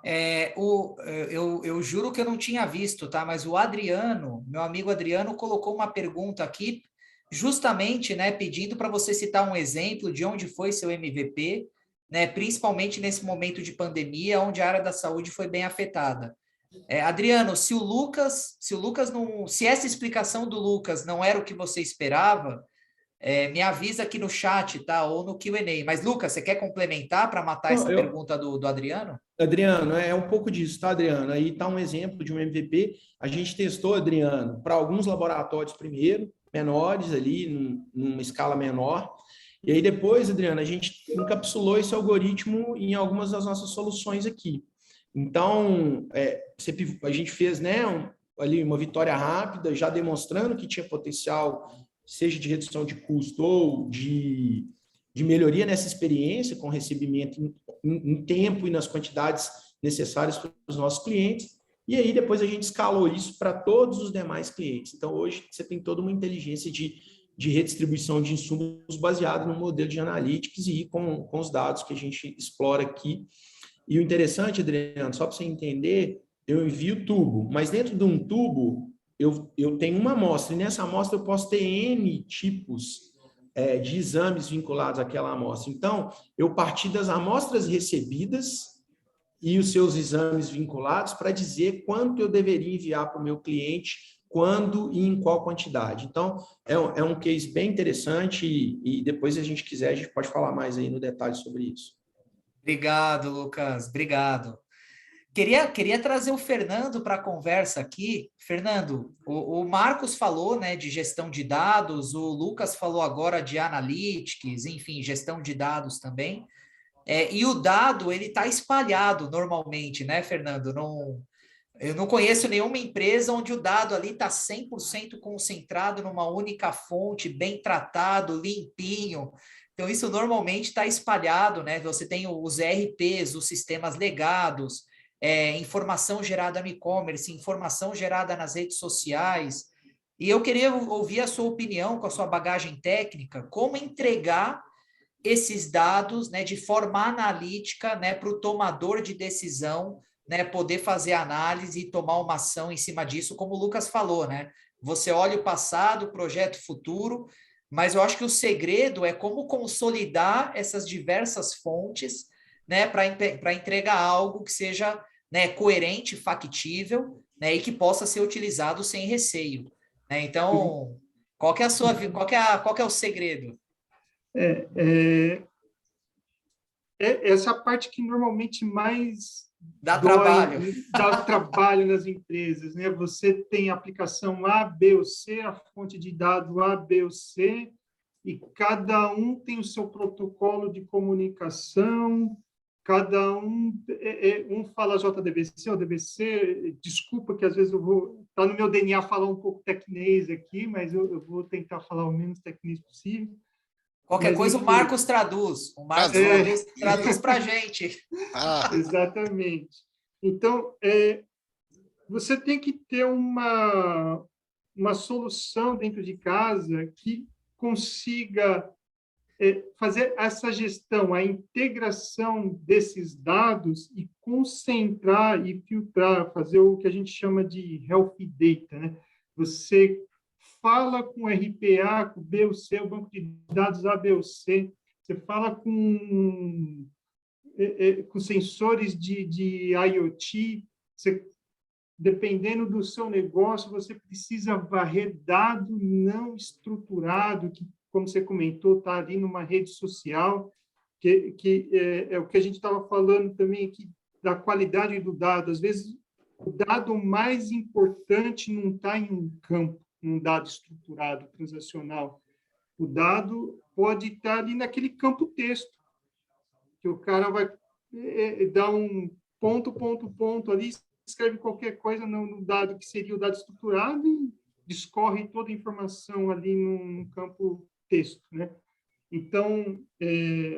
Eu juro que eu não tinha visto, tá? Mas o Adriano, meu amigo Adriano, colocou uma pergunta aqui, justamente, né, pedindo para você citar um exemplo de onde foi seu MVP, né, principalmente nesse momento de pandemia, onde a área da saúde foi bem afetada. Adriano, se essa explicação do Lucas não era o que você esperava, me avisa aqui no chat, tá? Ou no Q&A. Mas, Lucas, você quer complementar para matar essa pergunta do Adriano? Adriano, é um pouco disso, tá, Adriano? Aí está um exemplo de um MVP. A gente testou, Adriano, para alguns laboratórios primeiro, menores ali, numa escala menor. E aí depois, Adriano, a gente encapsulou esse algoritmo em algumas das nossas soluções aqui. Então, a gente fez, né, ali uma vitória rápida, já demonstrando que tinha potencial, seja de redução de custo ou de melhoria nessa experiência com recebimento em tempo e nas quantidades necessárias para os nossos clientes. E aí depois a gente escalou isso para todos os demais clientes. Então, hoje você tem toda uma inteligência de redistribuição de insumos baseado no modelo de analytics e com os dados que a gente explora aqui. E o interessante, Adriano, só para você entender, eu envio tubo, mas dentro de um tubo eu tenho uma amostra, e nessa amostra eu posso ter N tipos de exames vinculados àquela amostra. Então, eu parti das amostras recebidas e os seus exames vinculados para dizer quanto eu deveria enviar para o meu cliente, quando e em qual quantidade. Então, é um case bem interessante e depois, se a gente quiser, a gente pode falar mais aí no detalhe sobre isso. Obrigado, Lucas. Obrigado. Queria trazer o Fernando para a conversa aqui. Fernando, o Marcos falou, né, de gestão de dados, o Lucas falou agora de analytics, enfim, gestão de dados também. E o dado, ele está espalhado normalmente, né, Fernando? Eu não conheço nenhuma empresa onde o dado ali está 100% concentrado numa única fonte, bem tratado, limpinho. Então, isso normalmente está espalhado, né? Você tem os ERPs, os sistemas legados, informação gerada no e-commerce, informação gerada nas redes sociais. E eu queria ouvir a sua opinião, com a sua bagagem técnica, como entregar esses dados, né, de forma analítica, né, para o tomador de decisão, né, poder fazer análise e tomar uma ação em cima disso, como o Lucas falou, né? Você olha o passado, o projeto futuro, mas eu acho que o segredo é como consolidar essas diversas fontes, né, para entregar algo que seja, né, coerente, factível, né, e que possa ser utilizado sem receio. Né? Então, Qual que é a sua, qual que é o segredo? Essa é a parte que normalmente mais Dá dói, trabalho. dá trabalho nas empresas, né? Você tem a aplicação A, B ou C, a fonte de dados A, B ou C, e cada um tem o seu protocolo de comunicação, cada um, um fala JDBC ou DBC, desculpa que às vezes eu vou, está no meu DNA falar um pouco tecnês aqui, mas eu vou tentar falar o menos tecnês possível. Qualquer Mas, coisa, o enfim, Marcos traduz. O Marcos traduz para a gente. Exatamente. Então, você tem que ter uma solução dentro de casa que consiga fazer essa gestão, a integração desses dados e concentrar e filtrar, fazer o que a gente chama de healthy data, né? Você fala com o RPA, com o B ou C, o banco de dados A, B ou C, você fala com sensores de IoT, você, dependendo do seu negócio, você precisa varrer dado não estruturado, que, como você comentou, está ali numa rede social, que é o que a gente estava falando também aqui, da qualidade do dado. Às vezes, o dado mais importante não está em um campo, num dado estruturado, transacional. O dado pode estar ali naquele campo texto, que o cara vai dar um ponto ali, escreve qualquer coisa no dado que seria o dado estruturado e discorre toda a informação ali num campo texto, né? Então,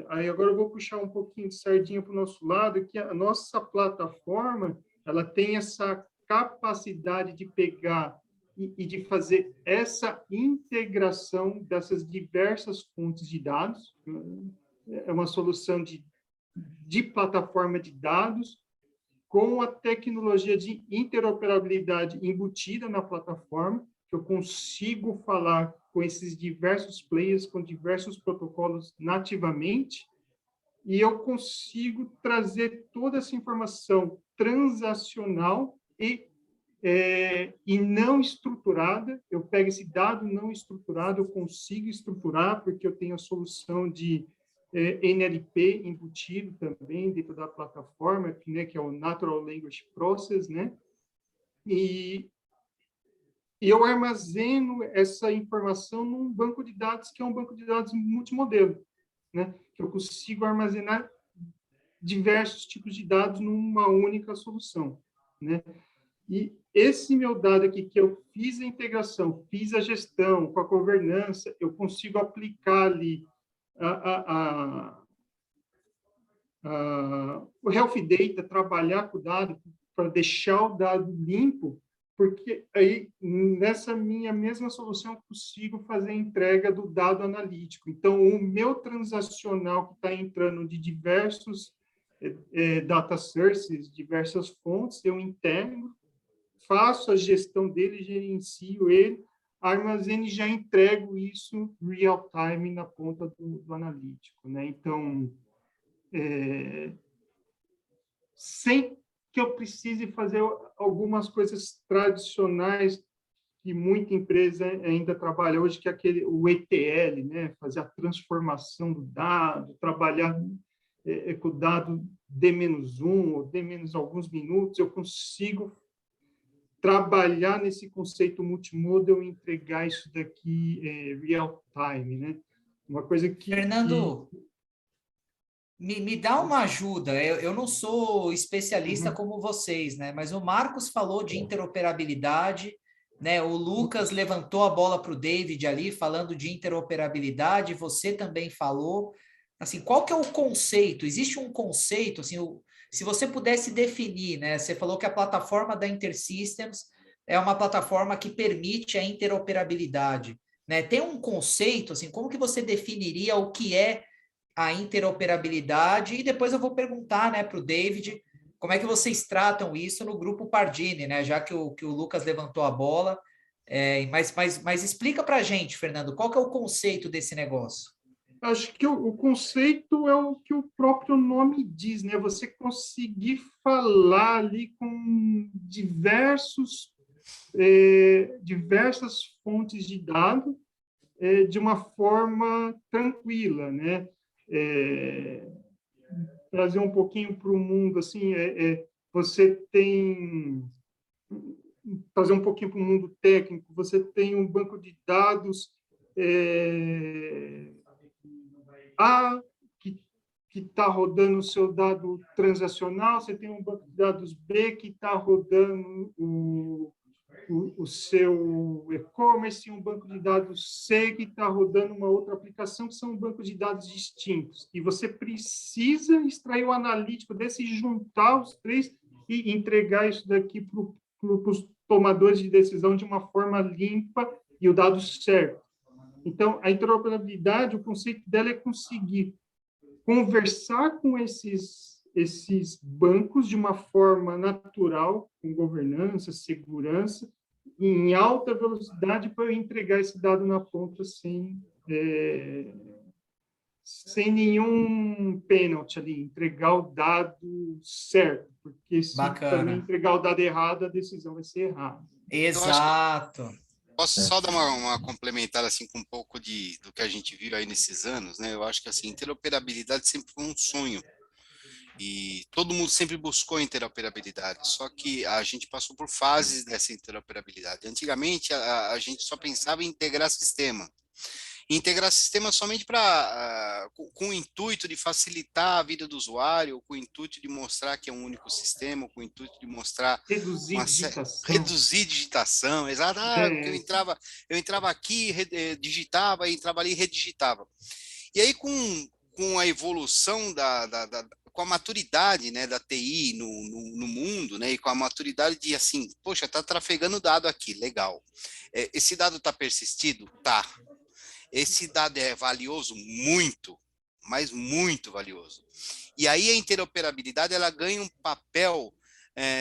aí agora eu vou puxar um pouquinho de sardinha para o nosso lado, que a nossa plataforma, ela tem essa capacidade de pegar e de fazer essa integração dessas diversas fontes de dados. É uma solução de plataforma de dados com a tecnologia de interoperabilidade embutida na plataforma, que eu consigo falar com esses diversos players, com diversos protocolos nativamente, e eu consigo trazer toda essa informação transacional e não estruturada. Eu pego esse dado não estruturado, eu consigo estruturar, porque eu tenho a solução de NLP embutido também dentro da plataforma, que é o Natural Language Process, né? E eu armazeno essa informação num banco de dados que é um banco de dados multimodelo, né? Que eu consigo armazenar diversos tipos de dados numa única solução, né? E esse meu dado aqui, que eu fiz a integração, fiz a gestão com a governança, eu consigo aplicar ali o Health Data, trabalhar com o dado para deixar o dado limpo, porque aí, nessa minha mesma solução, eu consigo fazer a entrega do dado analítico. Então, o meu transacional que está entrando de diversos data sources, diversas fontes, eu integro, faço a gestão dele, gerencio ele, armazeno e já entrego isso real time na ponta do analítico, né? Então, sem que eu precise fazer algumas coisas tradicionais que muita empresa ainda trabalha hoje, que é o ETL, né? Fazer a transformação do dado, trabalhar com o dado D-1 ou D- alguns minutos, eu consigo trabalhar nesse conceito multimodal e entregar isso daqui real time, né? Uma coisa que... Fernando, me dá uma ajuda. Eu não sou especialista como vocês, né? Mas o Marcos falou de interoperabilidade, né? O Lucas levantou a bola para o David ali, falando de interoperabilidade. Você também falou. Assim, qual que é o conceito? Existe um conceito, assim, se você pudesse definir, né? Você falou que a plataforma da InterSystems é uma plataforma que permite a interoperabilidade, né? Tem um conceito, assim, como que você definiria o que é a interoperabilidade? E depois eu vou perguntar, né, para o David, como é que vocês tratam isso no grupo Pardini, né? Já que o Lucas levantou a bola. Mas explica para a gente, Fernando, qual que é o conceito desse negócio? Acho que o conceito é o que o próprio nome diz, né? Você conseguir falar ali com diversas fontes de dado de uma forma tranquila, né? Trazer um pouquinho para o mundo, assim, você tem... Trazer um pouquinho para o mundo técnico, você tem um banco de dados A, que está rodando o seu dado transacional, você tem um banco de dados B que está rodando o seu e-commerce, um banco de dados C que está rodando uma outra aplicação, que são um banco de dados distintos. E você precisa extrair o analítico desse, juntar os três e entregar isso daqui para os tomadores de decisão de uma forma limpa e o dado certo. Então, a interoperabilidade, o conceito dela é conseguir conversar com esses bancos de uma forma natural, com governança, segurança, em alta velocidade, para eu entregar esse dado na ponta sem nenhum pênalti ali, entregar o dado certo, porque se também entregar o dado errado, a decisão vai ser errada. Exato. Posso só dar uma complementar assim com um pouco do que a gente viu aí nesses anos, né? Eu acho que assim, interoperabilidade sempre foi um sonho e todo mundo sempre buscou interoperabilidade, só que a gente passou por fases dessa interoperabilidade. Antigamente a gente só pensava em integrar sistema. Integrar sistema somente com o intuito de facilitar a vida do usuário, com o intuito de mostrar que é um único sistema, com o intuito de mostrar reduzir digitação, exato. Eu entrava aqui, digitava, entrava ali e redigitava. E aí com a evolução com a maturidade, né, da TI no mundo, né, e com a maturidade de assim, poxa, tá trafegando dado aqui, legal. Esse dado tá persistido? Tá. Esse dado é valioso? Muito, mas muito valioso. E aí a interoperabilidade ela ganha um papel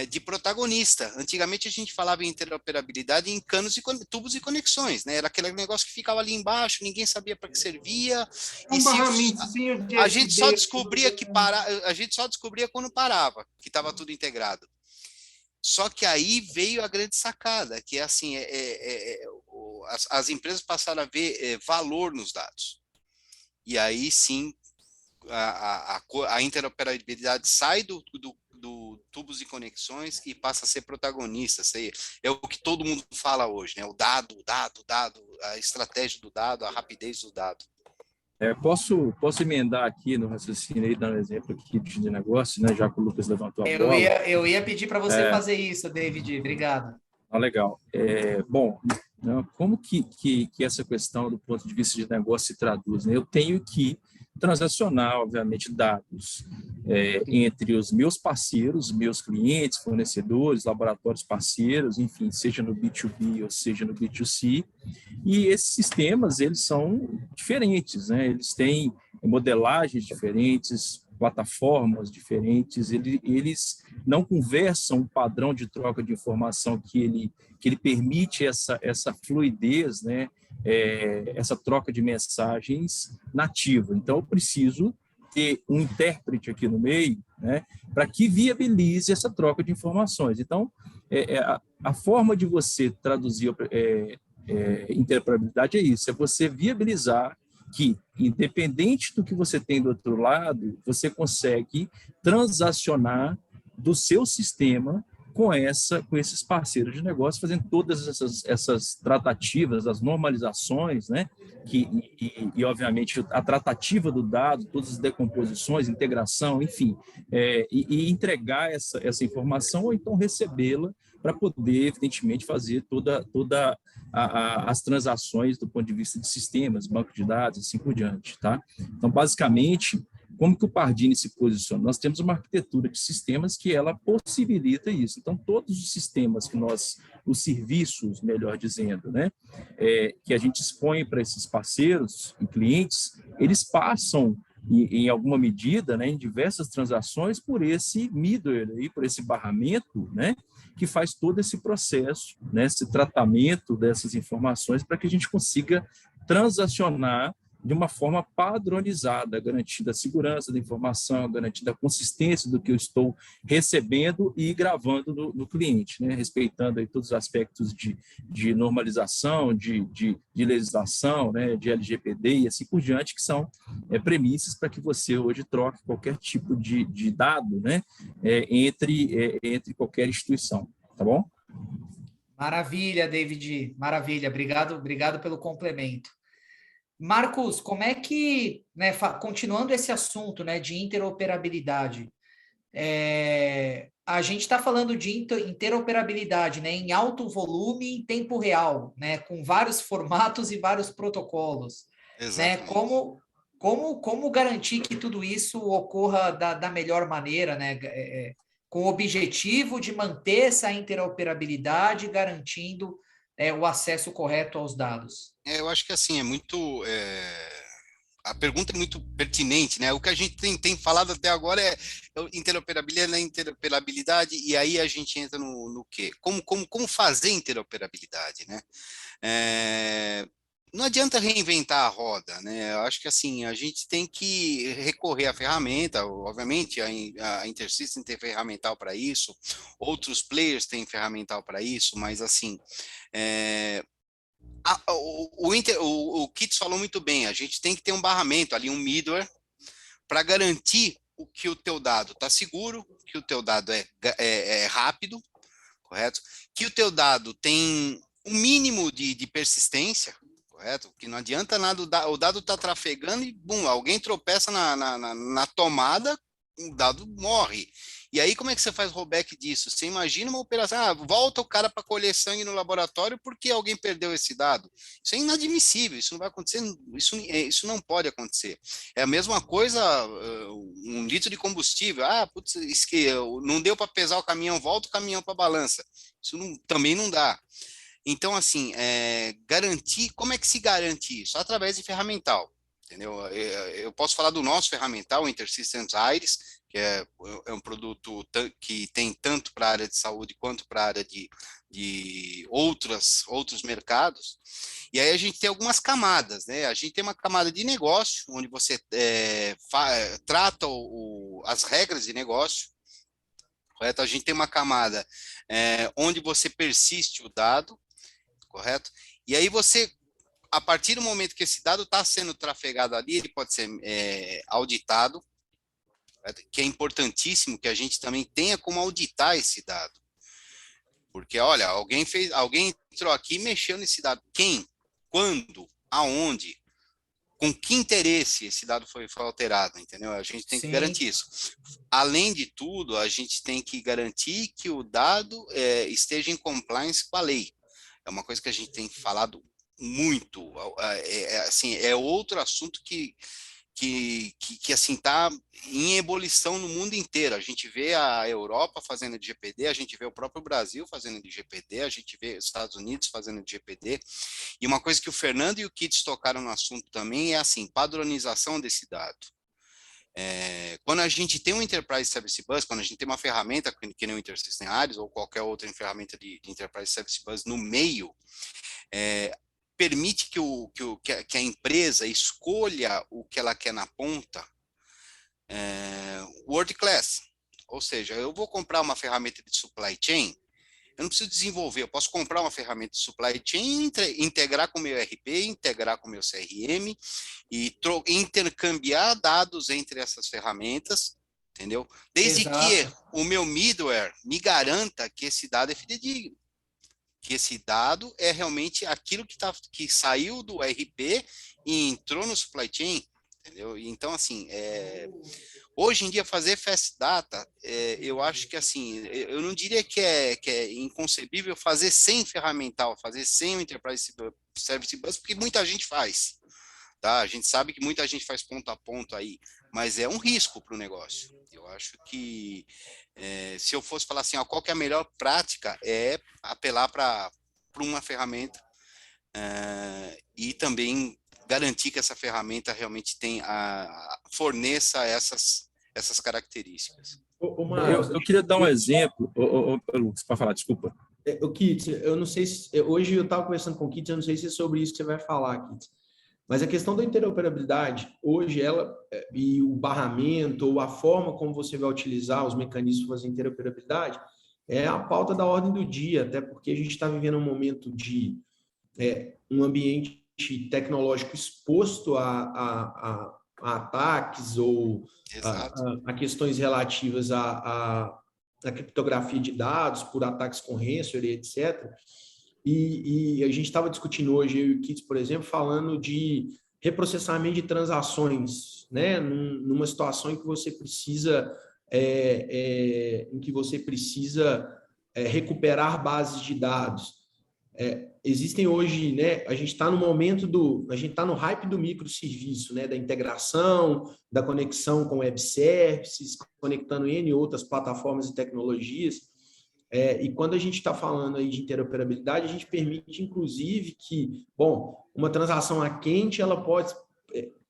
de protagonista. Antigamente a gente falava em interoperabilidade em canos e tubos e conexões, né? Era aquele negócio que ficava ali embaixo, ninguém sabia para que servia. A gente só descobria a gente só descobria quando parava, que estava tudo integrado. Só que aí veio a grande sacada, que é assim, as empresas passaram a ver valor nos dados. E aí sim, a interoperabilidade sai do tubos e conexões e passa a ser protagonista. É o que todo mundo fala hoje, né? O dado, a estratégia do dado, a rapidez do dado. Posso emendar aqui no raciocínio aí, dar um exemplo aqui de negócio, né? Já que o Lucas levantou a bola. Eu ia pedir para você fazer isso, David. Obrigado. Legal. Bom, como que essa questão do ponto de vista de negócio se traduz, né? Eu tenho que transacionar, obviamente, dados entre os meus parceiros, meus clientes, fornecedores, laboratórios parceiros, enfim, seja no B2B ou seja no B2C, e esses sistemas, eles são diferentes, né? Eles têm modelagens diferentes, plataformas diferentes, eles não conversam um padrão de troca de informação que ele permite essa fluidez, né? Essa troca de mensagens nativa. Então, eu preciso ter um intérprete aqui no meio, né? Para que viabilize essa troca de informações. Então, a forma de você traduzir interoperabilidade é isso, é você viabilizar que, independente do que você tem do outro lado, você consegue transacionar do seu sistema com esses parceiros de negócio, fazendo todas essas tratativas, as normalizações, né? E, obviamente, a tratativa do dado, todas as decomposições, integração, enfim, e entregar essa informação ou então recebê-la para poder, evidentemente, fazer toda as transações do ponto de vista de sistemas, banco de dados, assim por diante, tá? Então, basicamente, como que o Pardini se posiciona? Nós temos uma arquitetura de sistemas que ela possibilita isso. Então, todos os sistemas os serviços, melhor dizendo, né, que a gente expõe para esses parceiros e clientes, eles passam, em alguma medida, né, em diversas transações, por esse middleware, por esse barramento, né, que faz todo esse processo, né, esse tratamento dessas informações para que a gente consiga transacionar de uma forma padronizada, garantindo a segurança da informação, garantindo a consistência do que eu estou recebendo e gravando no cliente, né? Respeitando aí todos os aspectos de normalização, de legislação, né? De LGPD e assim por diante, que são premissas para que você hoje troque qualquer tipo de dado, né? Entre qualquer instituição, tá bom? Maravilha, David, maravilha, obrigado pelo complemento. Marcos, como é que, né, continuando esse assunto, né, de interoperabilidade, a gente está falando de interoperabilidade, né, em alto volume, em tempo real, né, com vários formatos e vários protocolos, né? Como garantir que tudo isso ocorra da melhor maneira, né? Com o objetivo de manter essa interoperabilidade, garantindo o acesso correto aos dados. Eu acho que assim, a pergunta é muito pertinente, né? O que a gente tem falado até agora é interoperabilidade, e aí a gente entra no quê? Como fazer interoperabilidade, né? Não adianta reinventar a roda, né? Eu acho que assim, a gente tem que recorrer à ferramenta, obviamente a InterSystem tem ferramental para isso, outros players têm ferramental para isso, mas assim, o Kits falou muito bem, a gente tem que ter um barramento ali, um middleware, para garantir que o teu dado está seguro, que o teu dado é rápido, correto? Que o teu dado tem um mínimo de persistência, correto? Que não adianta nada, o dado está trafegando e, bum, alguém tropeça na tomada, o dado morre. E aí, como é que você faz rollback disso? Você imagina uma operação, volta o cara para colher sangue no laboratório porque alguém perdeu esse dado. Isso é inadmissível, isso não vai acontecer, isso não pode acontecer. É a mesma coisa, um litro de combustível, putz, não deu para pesar o caminhão, volta o caminhão para a balança. Isso também não dá. Então, assim, garantir, como é que se garante isso? Através de ferramental, entendeu? Eu posso falar do nosso ferramental, o InterSystems Iris, que é um produto que tem tanto para a área de saúde quanto para a área de outros mercados. E aí a gente tem algumas camadas, né? A gente tem uma camada de negócio, onde você trata as regras de negócio, correto? A gente tem uma camada onde você persiste o dado, correto? E aí você, a partir do momento que esse dado está sendo trafegado ali, ele pode ser auditado, correto? Que é importantíssimo que a gente também tenha como auditar esse dado. Porque, olha, alguém entrou aqui e mexeu nesse dado. Quem? Quando? Aonde? Com que interesse esse dado foi alterado, entendeu? A gente tem que garantir isso. Além de tudo, a gente tem que garantir que o dado esteja em compliance com a lei. É uma coisa que a gente tem falado muito. Assim, é outro assunto que assim está em ebulição no mundo inteiro. A gente vê a Europa fazendo LGPD, a gente vê o próprio Brasil fazendo LGPD, a gente vê os Estados Unidos fazendo LGPD. E uma coisa que o Fernando e o Kits tocaram no assunto também é assim, padronização desse dado. Quando a gente tem um Enterprise Service Bus, quando a gente tem uma ferramenta que nem o InterSystem Iris ou qualquer outra ferramenta de Enterprise Service Bus no meio, permite que a empresa escolha o que ela quer na ponta, world class. Ou seja, eu vou comprar uma ferramenta de supply chain, eu não preciso desenvolver, eu posso comprar uma ferramenta de supply chain, integrar com o meu ERP, integrar com o meu CRM e intercambiar dados entre essas ferramentas, entendeu? Desde que o meu middleware me garanta que esse dado é fidedigno, que esse dado é realmente aquilo que saiu do ERP e entrou no supply chain, entendeu? Então, assim, hoje em dia fazer fast data, eu acho que assim, eu não diria que é inconcebível fazer sem ferramental, fazer sem o Enterprise Service Bus, porque muita gente faz, tá? A gente sabe que muita gente faz ponto a ponto aí, mas é um risco para o negócio. Eu acho que se eu fosse falar assim, qual que é a melhor prática, é apelar para uma ferramenta e também garantir que essa ferramenta realmente forneça essas características. Eu queria dar um exemplo. Lucas, para falar, desculpa. O Kits, eu não sei se... Hoje eu estava conversando com o Kits, eu não sei se é sobre isso que você vai falar, Kits. Mas a questão da interoperabilidade, hoje, e o barramento, ou a forma como você vai utilizar os mecanismos para fazer interoperabilidade, é a pauta da ordem do dia, até porque a gente está vivendo um momento de um ambiente tecnológico exposto a ataques ou a questões relativas à criptografia de dados por ataques com ransomware, etc. E a gente estava discutindo hoje, eu e o Kits, por exemplo, falando de reprocessamento de transações, né? Numa situação em que você precisa recuperar bases de dados. Existem hoje, né? A gente está no momento a gente está no hype do microserviço, né? Da integração, da conexão com web services, conectando N outras plataformas e tecnologias. E quando a gente está falando aí de interoperabilidade, a gente permite, inclusive, que, uma transação a quente, ela pode,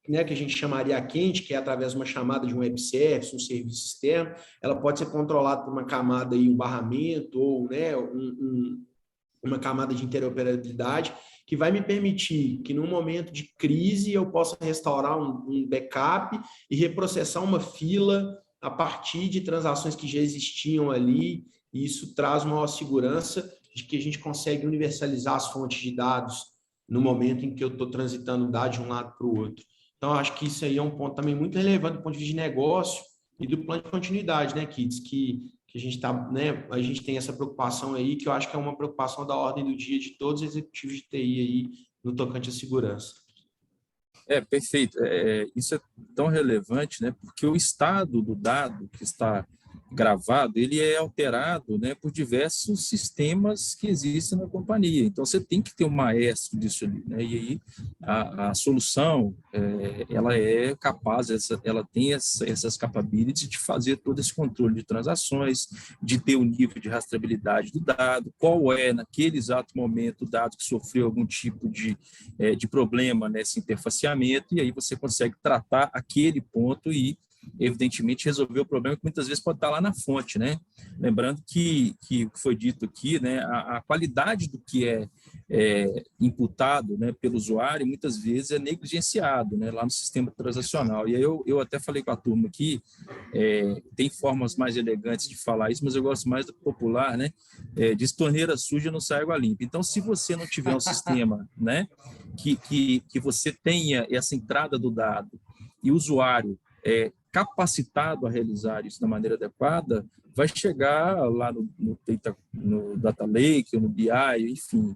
né, que a gente chamaria a quente, que é através de uma chamada de um web service, um serviço externo, ela pode ser controlada por uma camada aí, um barramento, ou, né, uma camada de interoperabilidade, que vai me permitir que, num momento de crise, eu possa restaurar um backup e reprocessar uma fila a partir de transações que já existiam ali, e isso traz uma segurança de que a gente consegue universalizar as fontes de dados no momento em que eu estou transitando dados de um lado para o outro. Então, acho que isso aí é um ponto também muito relevante do ponto de vista de negócio e do plano de continuidade, né, Kits? Que a gente né, a gente tem essa preocupação aí, que eu acho que é uma preocupação da ordem do dia de todos os executivos de TI aí no tocante à segurança. Perfeito. Isso é tão relevante, né? Porque o estado do dado que está gravado, ele é alterado, né, por diversos sistemas que existem na companhia. Então, você tem que ter um maestro disso ali, né? E aí a solução, ela é capaz, ela tem essas capabilities de fazer todo esse controle de transações, de ter o nível de rastreabilidade do dado, qual é, naquele exato momento, o dado que sofreu algum tipo de problema nesse interfaceamento, e aí você consegue tratar aquele ponto e evidentemente resolver o problema que muitas vezes pode estar lá na fonte, né? Lembrando que foi dito aqui, né, a qualidade do que é imputado, né, pelo usuário muitas vezes é negligenciado, né, lá no sistema transacional. E aí eu até falei com a turma aqui, tem formas mais elegantes de falar isso, mas eu gosto mais do popular, né? Diz torneira suja não sai água limpa. Então, se você não tiver um sistema, né, que você tenha essa entrada do dado e o usuário capacitado a realizar isso da maneira adequada, vai chegar lá no Data Lake, ou no BI, enfim,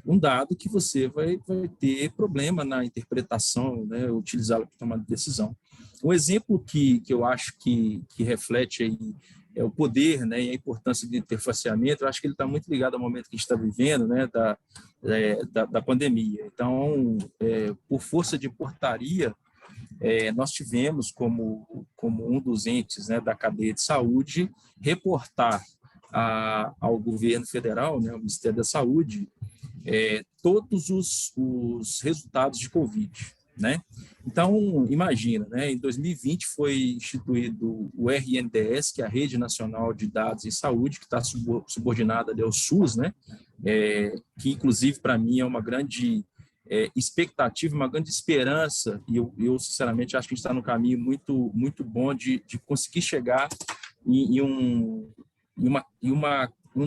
um dado que você vai ter problema na interpretação, né, utilizá-lo para tomar decisão. Um exemplo que eu acho que reflete aí o poder, né, e a importância do interfaceamento, eu acho que ele está muito ligado ao momento que a gente está vivendo, né, da pandemia. Então, por força de portaria, nós tivemos como um dos entes, né, da cadeia de saúde reportar ao governo federal, né, ao Ministério da Saúde, todos os resultados de Covid, né? Então, imagina, né, em 2020 foi instituído o RNDS, que é a Rede Nacional de Dados em Saúde, que está subordinada ali ao SUS, né, que inclusive para mim é uma grande expectativa, uma grande esperança, e eu sinceramente acho que a gente está no caminho muito, muito bom de conseguir chegar em um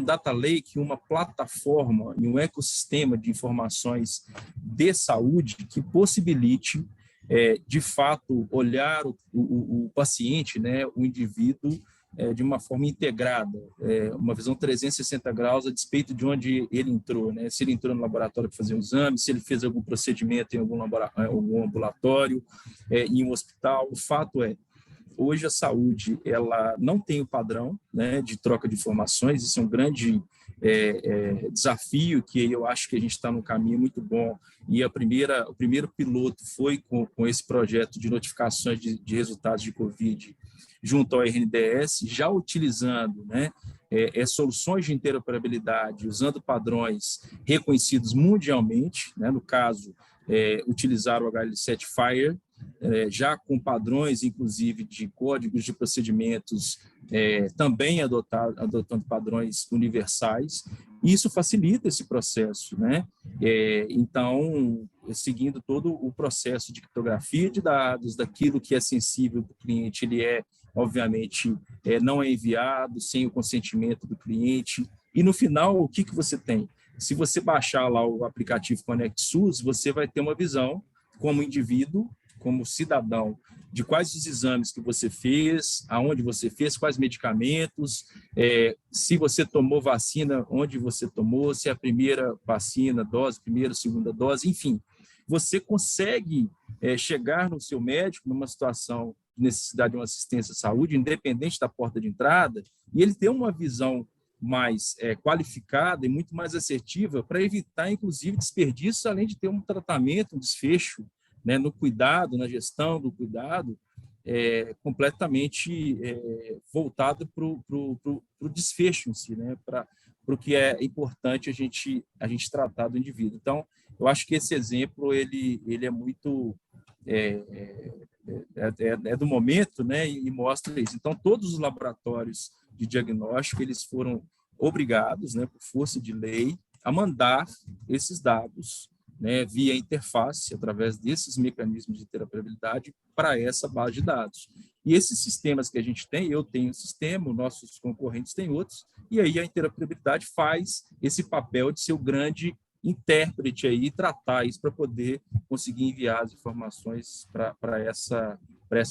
data lake, uma plataforma, em um ecossistema de informações de saúde que possibilite, de fato, olhar o paciente, né, o indivíduo, de uma forma integrada, uma visão 360 graus a despeito de onde ele entrou, né? Se ele entrou no laboratório para fazer um exame, se ele fez algum procedimento em algum ambulatório, em um hospital. O fato hoje a saúde ela não tem o padrão, né, de troca de informações. Isso é um grande desafio que eu acho que a gente está num caminho muito bom, e o primeiro piloto foi com esse projeto de notificações de resultados de Covid junto ao RNDS, já utilizando, né, soluções de interoperabilidade, usando padrões reconhecidos mundialmente, né, no caso, utilizar o HL7 FHIR, já com padrões, inclusive, de códigos de procedimentos, também adotando padrões universais. E isso facilita esse processo, né? Então, seguindo todo o processo de criptografia de dados, daquilo que é sensível do cliente, ele obviamente, não é enviado sem o consentimento do cliente. E, no final, o que você tem? Se você baixar lá o aplicativo ConnectSUS, você vai ter uma visão, como indivíduo, como cidadão, de quais os exames que você fez, aonde você fez, quais medicamentos, se você tomou vacina, onde você tomou, se é a primeira vacina, dose, primeira, segunda dose, enfim. Você consegue chegar no seu médico numa situação de necessidade de uma assistência à saúde, independente da porta de entrada, e ele tem uma visão mais qualificada e muito mais assertiva para evitar, inclusive, desperdícios, além de ter um tratamento, um desfecho, né, no cuidado, na gestão do cuidado, completamente voltado para o desfecho em si, né, para o que é importante a gente tratar do indivíduo. Então, eu acho que esse exemplo ele é muito do momento, né, e mostra isso. Então, todos os laboratórios de diagnóstico eles foram obrigados, né, por força de lei, a mandar esses dados, né, via interface, através desses mecanismos de interoperabilidade, para essa base de dados. E esses sistemas que a gente tem, eu tenho um sistema, nossos concorrentes têm outros, e aí a interoperabilidade faz esse papel de ser o grande intérprete aí, e tratar isso para poder conseguir enviar as informações para essa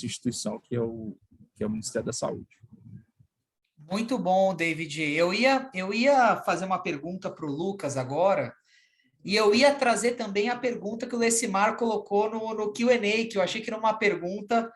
instituição, que é o Ministério da Saúde. Muito bom, David. Eu ia fazer uma pergunta para o Lucas agora, e eu ia trazer também a pergunta que o Lecimar colocou no Q&A, que eu achei que era uma pergunta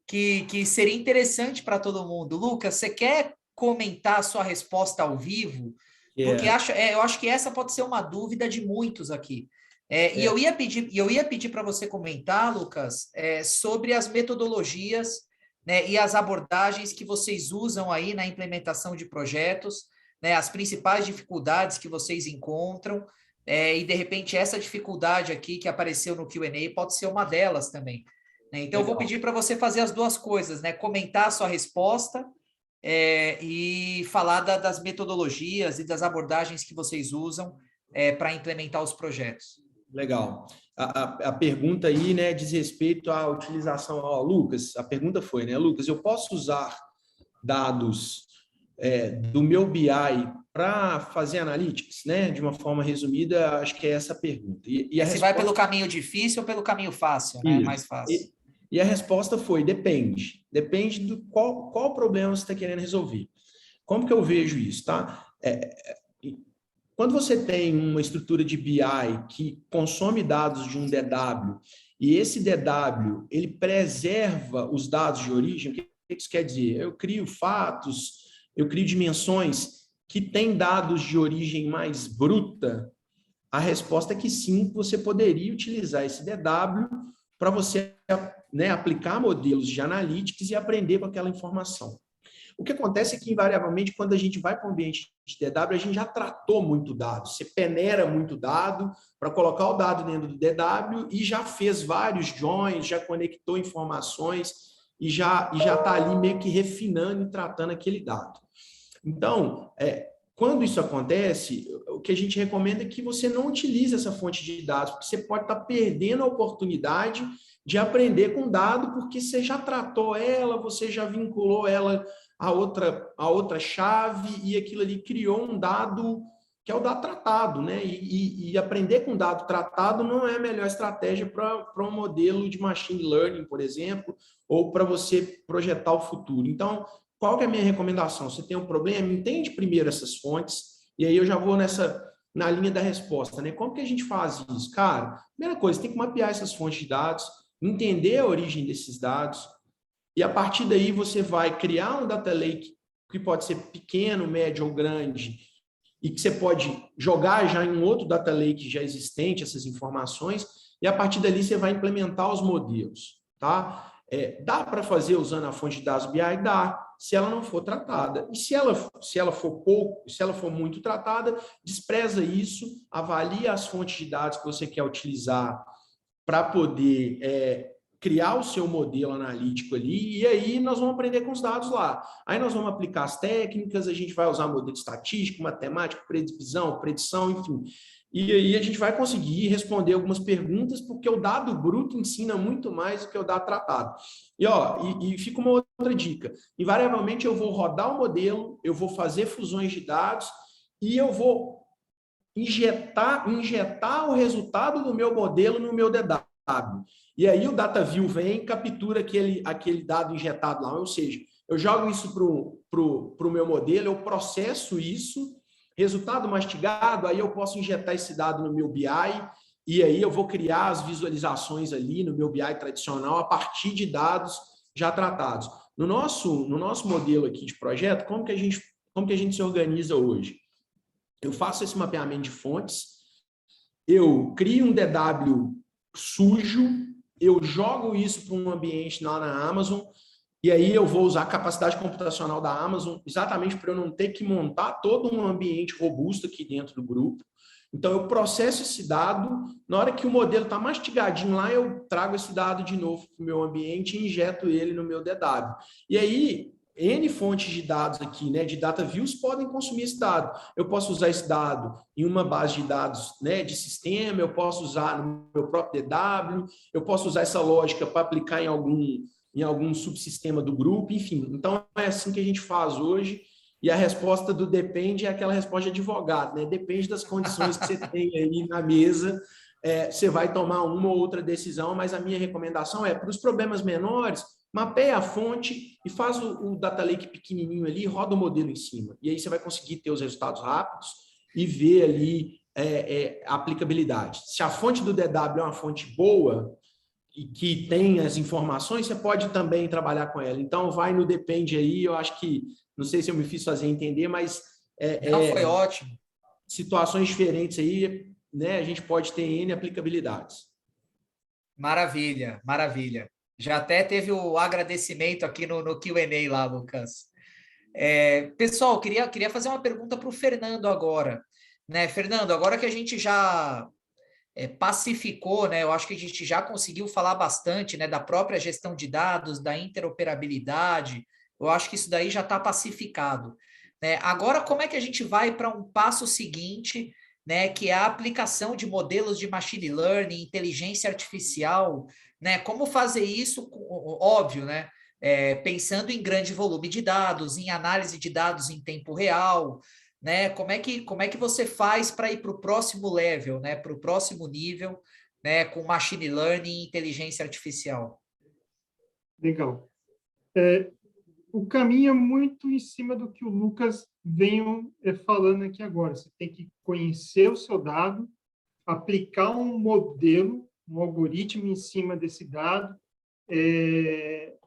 que seria interessante para todo mundo. Lucas, você quer comentar a sua resposta ao vivo? Porque eu acho que essa pode ser uma dúvida de muitos aqui. E eu ia pedir para você comentar, Lucas, sobre as metodologias, né, e as abordagens que vocês usam aí na implementação de projetos, né, as principais dificuldades que vocês encontram, e de repente essa dificuldade aqui que apareceu no Q&A pode ser uma delas também. Né? Então, eu vou pedir para você fazer as duas coisas, né? Comentar a sua resposta e falar das metodologias e das abordagens que vocês usam para implementar os projetos. Legal. A pergunta aí, né, diz respeito à utilização. Lucas, a pergunta foi, né, Lucas, eu posso usar dados do meu BI para fazer analytics, né? De uma forma resumida, acho que é essa a pergunta. E a Se vai pelo caminho difícil ou pelo caminho fácil, né? Mais fácil. E a resposta foi, depende. Depende do qual problema você está querendo resolver. Como que eu vejo isso, tá? Quando você tem uma estrutura de BI que consome dados de um DW, e esse DW, ele preserva os dados de origem, o que isso quer dizer? Eu crio fatos, eu crio dimensões que têm dados de origem mais bruta. A resposta é que sim, você poderia utilizar esse DW para você, né, aplicar modelos de analytics e aprender com aquela informação. O que acontece é que, invariavelmente, quando a gente vai para o ambiente de DW, a gente já tratou muito dado. Você peneira muito dado para colocar o dado dentro do DW e já fez vários joins, já conectou informações e já está ali meio que refinando e tratando aquele dado. Então, quando isso acontece, o que a gente recomenda é que você não utilize essa fonte de dados, porque você pode estar perdendo a oportunidade de aprender com dado, porque você já tratou ela, você já vinculou ela a outra chave, e aquilo ali criou um dado que é o dado tratado, né? E aprender com dado tratado não é a melhor estratégia para um modelo de machine learning, por exemplo, ou para você projetar o futuro. Então, qual que é a minha recomendação? Você tem um problema, entende primeiro essas fontes, e aí eu já vou na linha da resposta, né? Como que a gente faz isso? Cara, primeira coisa, tem que mapear essas fontes de dados, entender a origem desses dados, e a partir daí você vai criar um data lake que pode ser pequeno, médio ou grande, e que você pode jogar já em um outro data lake já existente essas informações, e a partir dali você vai implementar os modelos, tá? Dá para fazer usando a fonte de dados BI? Dá, se ela não for tratada. E se ela for pouco, se ela for muito tratada, despreza isso, avalia as fontes de dados que você quer utilizar para poder criar o seu modelo analítico ali, e aí nós vamos aprender com os dados lá. Aí nós vamos aplicar as técnicas, a gente vai usar modelo estatístico, matemático, previsão, predição, enfim. E aí a gente vai conseguir responder algumas perguntas, porque o dado bruto ensina muito mais do que o dado tratado. E fica uma outra dica. Invariavelmente eu vou rodar o modelo, eu vou fazer fusões de dados e eu vou injetar o resultado do meu modelo no meu DW. E aí o DataView vem e captura aquele dado injetado lá. Ou seja, eu jogo isso para o meu modelo, eu processo isso, resultado mastigado, aí eu posso injetar esse dado no meu BI, e aí eu vou criar as visualizações ali no meu BI tradicional a partir de dados já tratados. No nosso modelo aqui de projeto, como que a gente se organiza hoje? Eu faço esse mapeamento de fontes, eu crio um DW sujo, eu jogo isso para um ambiente lá na Amazon, e aí eu vou usar a capacidade computacional da Amazon exatamente para eu não ter que montar todo um ambiente robusto aqui dentro do grupo. Então, eu processo esse dado, na hora que o modelo está mastigadinho lá, eu trago esse dado de novo para o meu ambiente e injeto ele no meu DW. E aí, N fontes de dados aqui, né, de data views, podem consumir esse dado. Eu posso usar esse dado em uma base de dados, né, de sistema, eu posso usar no meu próprio DW, eu posso usar essa lógica para aplicar em algum subsistema do grupo, enfim. Então, é assim que a gente faz hoje. E a resposta do depende é aquela resposta de advogado, né? Depende das condições que você tem aí na mesa, você vai tomar uma ou outra decisão, mas a minha recomendação é, para os problemas menores, mapeia a fonte e faz o data lake pequenininho ali, roda o modelo em cima. E aí você vai conseguir ter os resultados rápidos e ver ali a aplicabilidade. Se a fonte do DW é uma fonte boa e que tem as informações, você pode também trabalhar com ela. Então, vai no depende aí, eu acho que, não sei se eu me fiz fazer entender, mas Não, foi ótimo. Situações diferentes aí, né? A gente pode ter N aplicabilidades. Maravilha, maravilha. Já até teve o agradecimento aqui no Q&A lá, Lucas. Pessoal, queria fazer uma pergunta para o Fernando agora. Né, Fernando, agora que a gente já pacificou, né? Eu acho que a gente já conseguiu falar bastante, né, da própria gestão de dados, da interoperabilidade. Eu acho que isso daí já está pacificado. Né? Agora, como é que a gente vai para um passo seguinte, né, que é a aplicação de modelos de machine learning, inteligência artificial, né? Como fazer isso, óbvio, né? Pensando em grande volume de dados, em análise de dados em tempo real, né? Como é que você faz para ir para o próximo level, né? Para o próximo nível, né? Com machine learning e inteligência artificial. Legal. O caminho é muito em cima do que o Lucas veio falando aqui agora. Você tem que conhecer o seu dado, aplicar um modelo, um algoritmo em cima desse dado,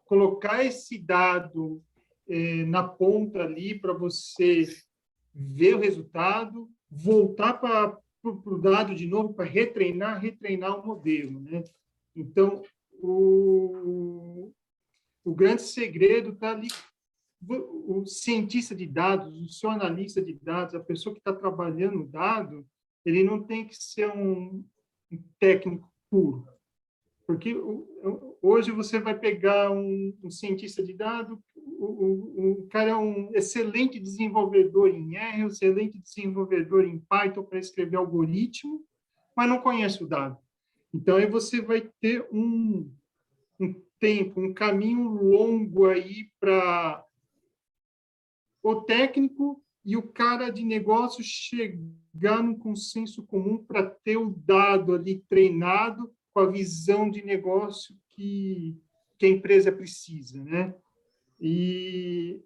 colocar esse dado na ponta ali para você ver o resultado, voltar para o dado de novo para retreinar o modelo, né? Então, o grande segredo está ali. O cientista de dados, o seu analista de dados, a pessoa que está trabalhando o dado, ele não tem que ser um técnico puro. Porque hoje você vai pegar um cientista de dados, o cara é um excelente desenvolvedor em R, um excelente desenvolvedor em Python para escrever algoritmo, mas não conhece o dado. Então, aí você vai ter um tempo, um caminho longo aí para o técnico e o cara de negócio chegar num consenso comum para ter o dado ali treinado com a visão de negócio que a empresa precisa, né? E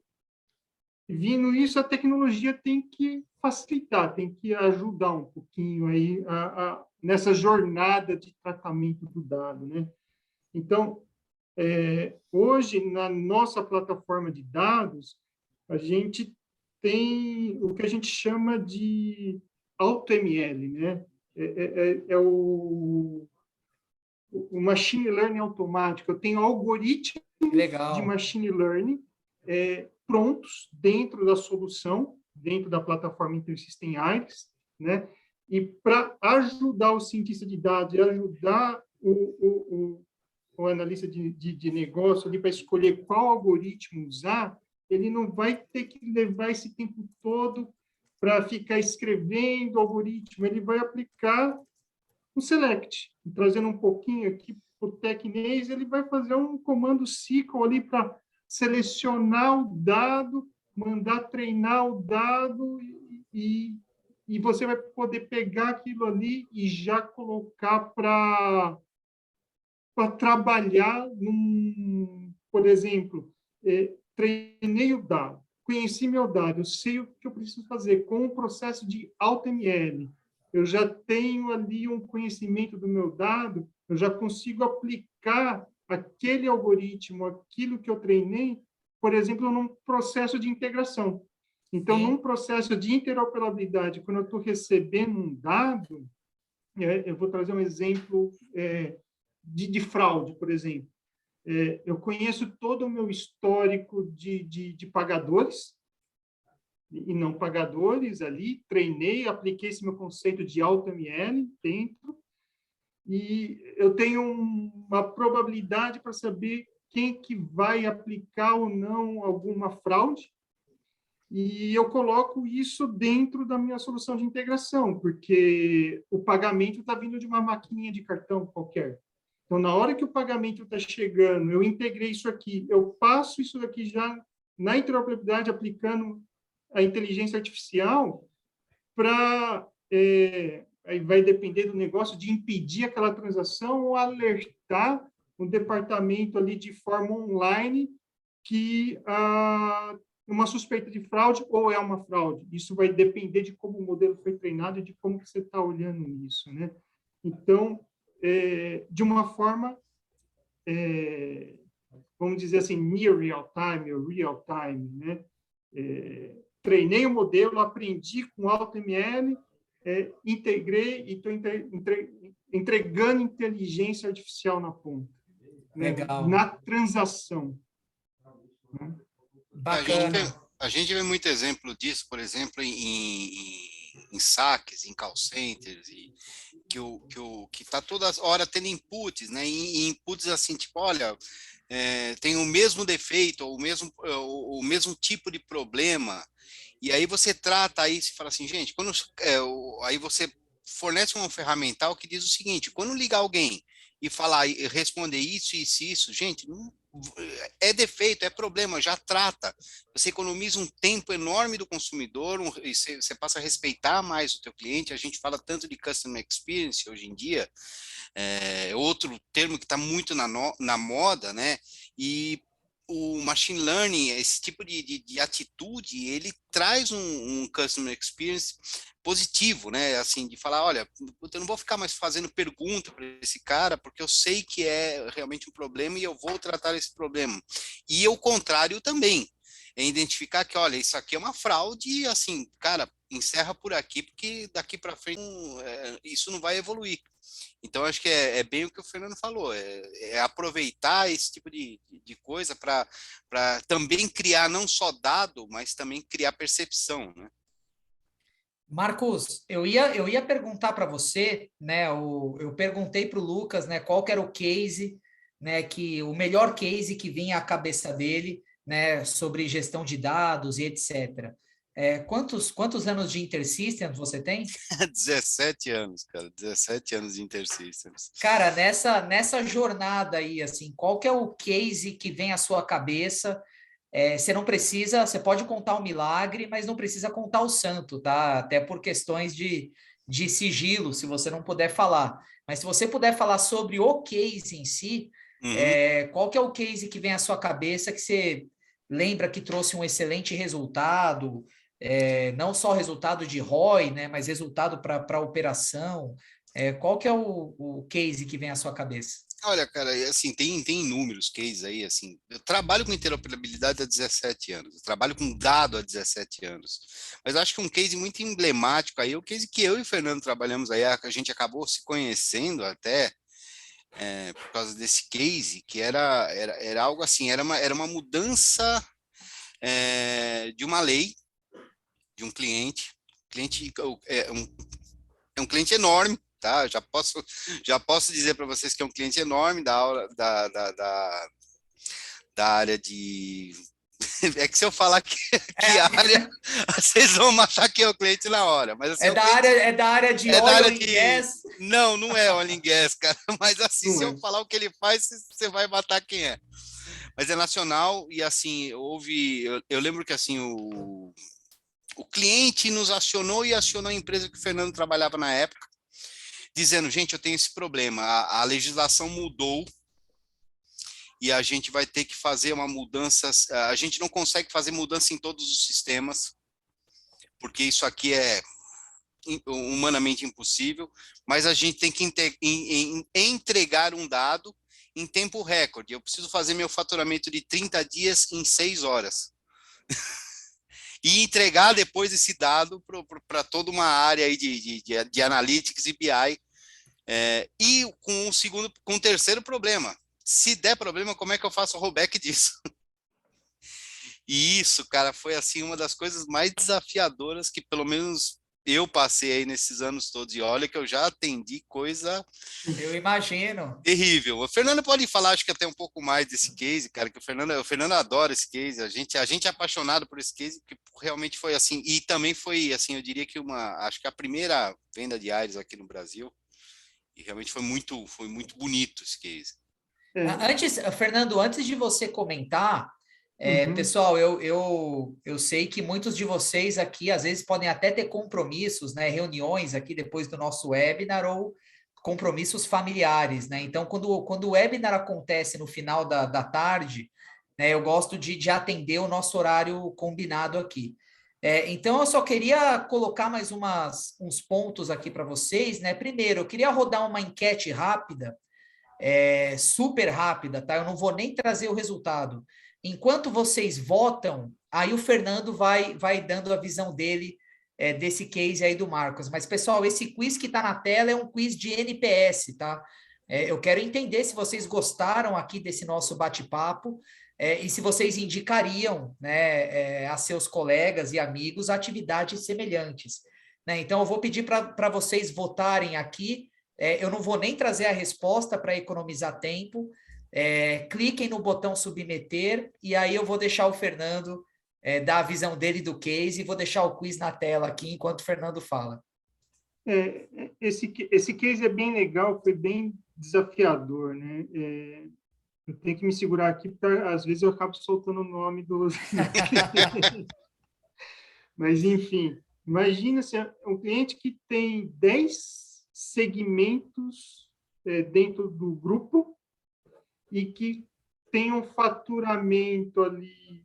vindo isso, a tecnologia tem que facilitar, tem que ajudar um pouquinho aí nessa jornada de tratamento do dado, né? Então, hoje, na nossa plataforma de dados, a gente tem o que a gente chama de AutoML, né? O machine learning automático. Eu tenho algoritmos de machine learning prontos dentro da solução, dentro da plataforma InterSystem Iris, né? E para ajudar o cientista de dados e ajudar o analista de negócio ali para escolher qual algoritmo usar, ele não vai ter que levar esse tempo todo para ficar escrevendo algoritmo, ele vai aplicar um select, trazendo um pouquinho aqui para o tecnês, ele vai fazer um comando SQL ali para selecionar o dado, mandar treinar o dado e você vai poder pegar aquilo ali e já colocar para trabalhar por exemplo, treinei o dado, conheci meu dado, eu sei o que eu preciso fazer com o processo de AutoML, eu já tenho ali um conhecimento do meu dado, eu já consigo aplicar aquele algoritmo, aquilo que eu treinei, por exemplo, num processo de integração. Então, num processo de interoperabilidade, quando eu estou recebendo um dado, eu vou trazer um exemplo de fraude, por exemplo. Eu conheço todo o meu histórico de pagadores e não pagadores ali, treinei, apliquei esse meu conceito de AutoML dentro, e eu tenho uma probabilidade para saber quem que vai aplicar ou não alguma fraude, e eu coloco isso dentro da minha solução de integração, porque o pagamento está vindo de uma maquininha de cartão qualquer. Então, na hora que o pagamento está chegando, eu integrei isso aqui, eu passo isso aqui já na interoperabilidade, aplicando a inteligência artificial para... aí vai depender do negócio de impedir aquela transação ou alertar o departamento ali de forma online que uma suspeita de fraude ou é uma fraude. Isso vai depender de como o modelo foi treinado e de como que você está olhando isso, né? Então, de uma forma, vamos dizer assim, near real time ou real time, né? Treinei o modelo, aprendi com AutoML, integrei e estou entregando inteligência artificial na ponta, né? Legal. Na transação. Né? Bacana. A gente vê muito exemplo disso, por exemplo, em saques, em call centers, e que está toda hora tendo inputs, né? E inputs assim, tipo, olha, tem o mesmo defeito, ou o mesmo tipo de problema, e aí você trata aí, se fala assim, gente, aí você fornece um ferramental que diz o seguinte: quando ligar alguém e falar e responder isso, gente, não, é defeito, é problema, já trata. Você economiza um tempo enorme do consumidor, e você passa a respeitar mais o teu cliente. A gente fala tanto de customer experience hoje em dia, outro termo que está muito na moda, né? E o machine learning, esse tipo de atitude, ele traz um customer experience positivo, né? Assim, de falar, olha, eu não vou ficar mais fazendo pergunta para esse cara, porque eu sei que é realmente um problema e eu vou tratar esse problema. E o contrário também, é identificar que, olha, isso aqui é uma fraude e, assim, cara, encerra por aqui, porque daqui para frente isso não vai evoluir. Então, acho que é bem o que o Fernando falou, é aproveitar esse tipo de coisa para também criar não só dado, mas também criar percepção, né? Marcos, eu ia perguntar para você, né? Eu perguntei para o Lucas, né? Qual que era o case, né? O melhor case que vinha à cabeça dele, né? Sobre gestão de dados e etc. Quantos anos de InterSystems você tem? 17 anos, cara, 17 anos de InterSystems. Cara, nessa jornada aí, assim, qual que é o case que vem à sua cabeça? Você não precisa, você pode contar o milagre, mas não precisa contar o santo, tá? Até por questões de sigilo, se você não puder falar. Mas se você puder falar sobre o case em si, qual que é o case que vem à sua cabeça que você lembra que trouxe um excelente resultado, não só resultado de ROI, né, mas resultado para a operação? Qual que é o case que vem à sua cabeça? Olha, cara, assim, tem inúmeros cases aí, assim, eu trabalho com interoperabilidade há 17 anos, eu trabalho com dado há 17 anos, mas acho que um case muito emblemático aí, o case que eu e o Fernando trabalhamos aí, a gente acabou se conhecendo até, por causa desse case, que era algo assim, era uma mudança de uma lei, de um cliente é um cliente enorme, tá? Já posso dizer para vocês que é um cliente enorme da aula da área de... É que se eu falar que área, vocês vão achar que é o cliente na hora. Mas, assim, é da área de oil and gas? Não é oil and gas, cara. Mas assim, se eu falar o que ele faz, você vai matar quem é. Mas é nacional e assim, eu lembro que assim, o cliente nos acionou e acionou a empresa que o Fernando trabalhava na época, dizendo, gente, eu tenho esse problema, a legislação mudou, e a gente vai ter que fazer uma mudança, a gente não consegue fazer mudança em todos os sistemas, porque isso aqui é humanamente impossível, mas a gente tem que entregar um dado em tempo recorde. Eu preciso fazer meu faturamento de 30 dias em 6 horas. E entregar depois esse dado para toda uma área aí de analytics e BI. E com o terceiro problema, se der problema, como é que eu faço o rollback disso? E isso, cara, foi assim uma das coisas mais desafiadoras que pelo menos eu passei aí nesses anos todos. E olha que eu já atendi coisa... Eu imagino. Terrível. O Fernando pode falar, acho que até um pouco mais desse case, cara, que o Fernando adora esse case. A gente é apaixonado por esse case, que realmente foi assim. E também foi, assim, eu diria que acho que a primeira venda de Aires aqui no Brasil. E realmente foi muito bonito esse case. Fernando, antes de você comentar, pessoal, eu sei que muitos de vocês aqui, às vezes, podem até ter compromissos, né, reuniões aqui depois do nosso webinar ou compromissos familiares, né? Então, quando o webinar acontece no final da tarde, né, eu gosto de atender o nosso horário combinado aqui. Então, eu só queria colocar mais uns pontos aqui para vocês, né? Primeiro, eu queria rodar uma enquete rápida, super rápida, tá? Eu não vou nem trazer o resultado. Enquanto vocês votam, aí o Fernando vai dando a visão dele desse case aí do Marcos. Mas, pessoal, esse quiz que está na tela é um quiz de NPS, tá? Eu quero entender se vocês gostaram aqui desse nosso bate-papo e se vocês indicariam, né, a seus colegas e amigos atividades semelhantes, né? Então, eu vou pedir para vocês votarem aqui. Eu não vou nem trazer a resposta para economizar tempo. Cliquem no botão submeter e aí eu vou deixar o Fernando dar a visão dele do case e vou deixar o quiz na tela aqui enquanto o Fernando fala. Esse case é bem legal, foi bem desafiador, né? Eu tenho que me segurar aqui, porque às vezes eu acabo soltando o nome dos... Mas, enfim, imagina se um cliente que tem 10 segmentos dentro do grupo e que tem um faturamento ali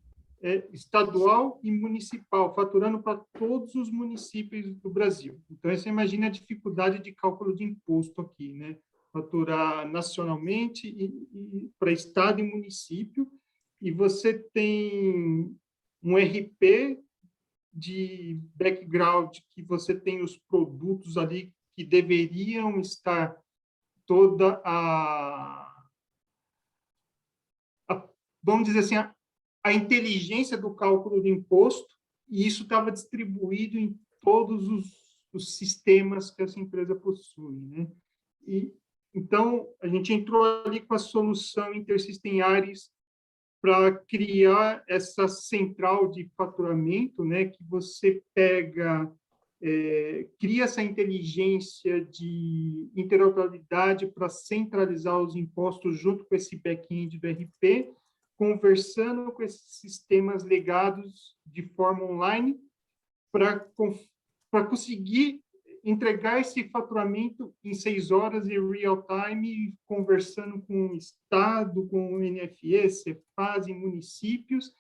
estadual e municipal, faturando para todos os municípios do Brasil. Então, você imagina a dificuldade de cálculo de imposto aqui, né? Faturar nacionalmente e para estado e município, e você tem um RP de background que você tem os produtos ali que deveriam estar toda vamos dizer assim, a inteligência do cálculo do imposto, e isso estava distribuído em todos os sistemas que essa empresa possui, né? Então, a gente entrou ali com a solução InterSystem Aires para criar essa central de faturamento, né, que você cria essa inteligência de interoperabilidade para centralizar os impostos junto com esse back-end do RP, conversando com esses sistemas legados de forma online para conseguir entregar esse faturamento em 6 horas em real time, conversando com o Estado, com o NFE, Cefaz, em municípios,